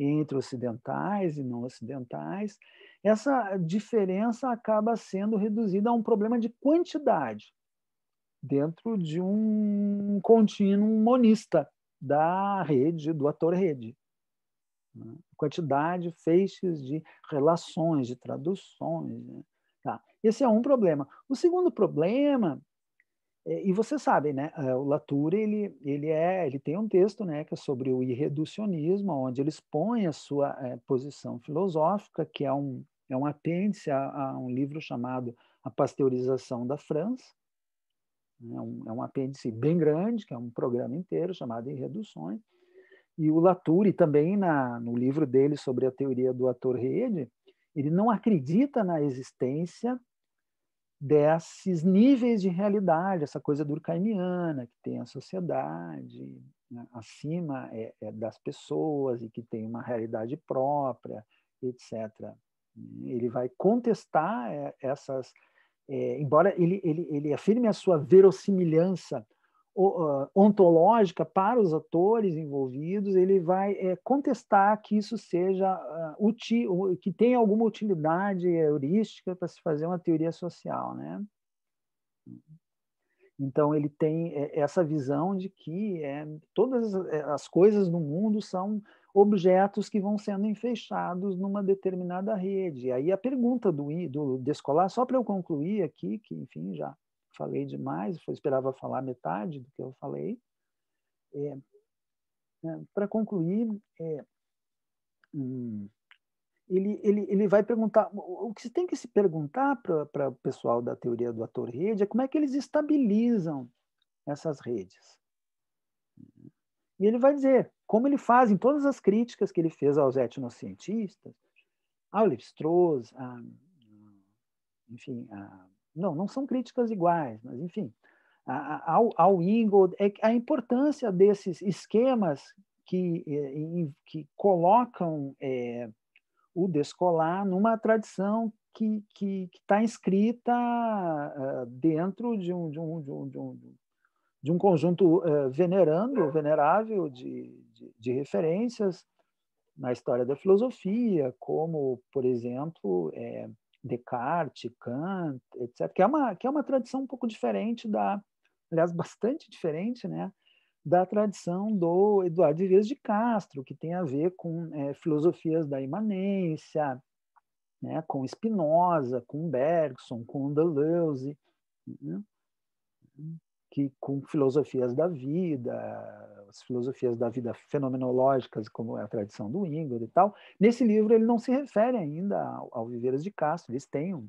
entre ocidentais e não ocidentais, essa diferença acaba sendo reduzida a um problema de quantidade dentro de um contínuo monista da rede, do ator-rede. Quantidade, feixes de relações, de traduções. Né? Tá. Esse é um problema. O segundo problema, e vocês sabem, né, o Latour ele tem um texto, né, que é sobre o irreducionismo, onde ele expõe a sua posição filosófica, que é um apêndice a um livro chamado A Pasteurização da França. É um apêndice bem grande, que é um programa inteiro chamado Irreduções. E o Latour, e também no livro dele sobre a teoria do ator-rede, ele não acredita na existência desses níveis de realidade, essa coisa durkheimiana, que tem a sociedade, né, acima das pessoas e que tem uma realidade própria, etc. Ele vai contestar essas... embora ele afirme a sua verossimilhança ontológica para os atores envolvidos, ele vai contestar que isso seja útil, que tenha alguma utilidade heurística para se fazer uma teoria social, né? Então ele tem essa visão de que todas as coisas no mundo são objetos que vão sendo enfeixados numa determinada rede. E aí a pergunta do Descolar, só para eu concluir aqui, que enfim já falei demais, esperava falar metade do que eu falei. Para concluir, ele vai perguntar, o que se tem que se perguntar para o pessoal da teoria do ator-rede é como é que eles estabilizam essas redes. E ele vai dizer, como ele faz em todas as críticas que ele fez aos etnocientistas, ao Lévi-Strauss, enfim, não são críticas iguais, mas enfim, ao Ingold, a importância desses esquemas que colocam o Descolar numa tradição que está inscrita dentro de um conjunto venerável de referências na história da filosofia, como, por exemplo, Descartes, Kant, etc., que é uma tradição um pouco diferente aliás, bastante diferente, né, da tradição do Eduardo Vieira de Castro, que tem a ver com filosofias da imanência, né, com Spinoza, com Bergson, com Deleuze, né, com filosofias da vida, as filosofias da vida fenomenológicas, como é a tradição do Ingor e tal. Nesse livro ele não se refere ainda ao Viveiras de Castro, eles têm um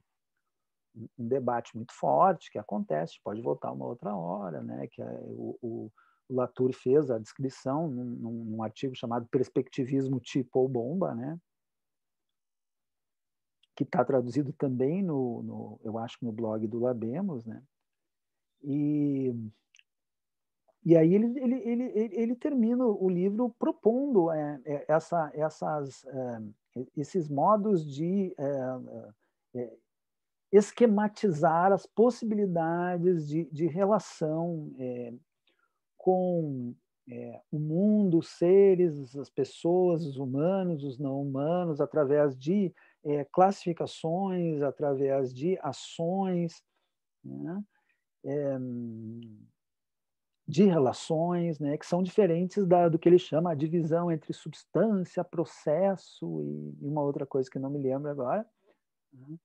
debate muito forte que acontece, pode voltar uma outra hora, né, que o Latour fez a descrição num artigo chamado Perspectivismo Tipo ou Bomba, né, que está traduzido também eu acho que no blog do Labemos, né, e aí ele termina o livro propondo esses modos de esquematizar as possibilidades de relação com o mundo, os seres, as pessoas, os humanos, os não humanos, através de classificações, através de ações, né? De relações, né, que são diferentes do que ele chama a divisão entre substância, processo e uma outra coisa que não me lembro agora, né,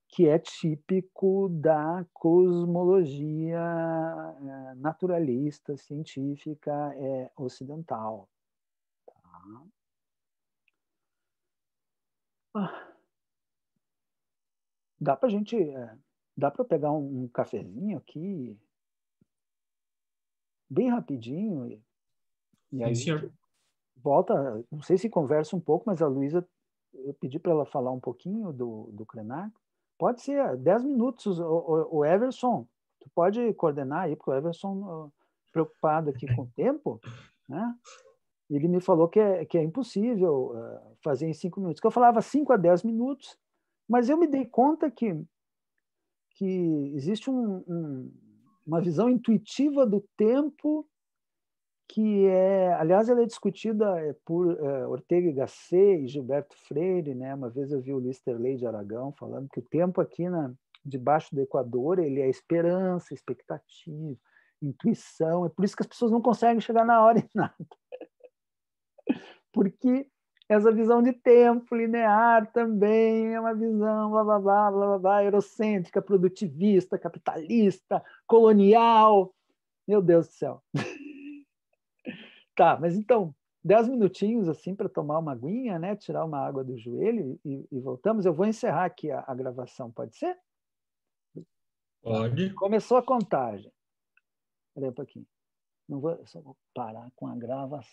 que é típico da cosmologia naturalista, científica ocidental. Tá? Dá para dá para pegar um cafezinho aqui bem rapidinho e aí senhor. Volta, não sei se conversa um pouco, mas a Luísa, eu pedi para ela falar um pouquinho do Krenak. Pode ser 10 minutos. O Everson, tu pode coordenar aí, porque o Everson, preocupado aqui com o tempo, né? Ele me falou que é impossível fazer em 5 minutos. Que eu falava 5 a 10 minutos, mas eu me dei conta que existe uma visão intuitiva do tempo que aliás, ela é discutida por Ortega y Gasset e Gilberto Freire, né? Uma vez eu vi o Luiz Terley de Aragão falando que o tempo aqui debaixo do Equador ele é esperança, expectativa, intuição. É por isso que as pessoas não conseguem chegar na hora em nada. Porque essa visão de tempo linear também é uma visão blá, blá, blá, blá, blá, blá, eurocêntrica, produtivista, capitalista, colonial. Meu Deus do céu. Tá, mas então, 10 minutinhos assim para tomar uma aguinha, né? Tirar uma água do joelho e voltamos. Eu vou encerrar aqui a gravação, pode ser? Pode. Tá. Começou a contagem. Espera aí um pouquinho. Só vou parar com a gravação.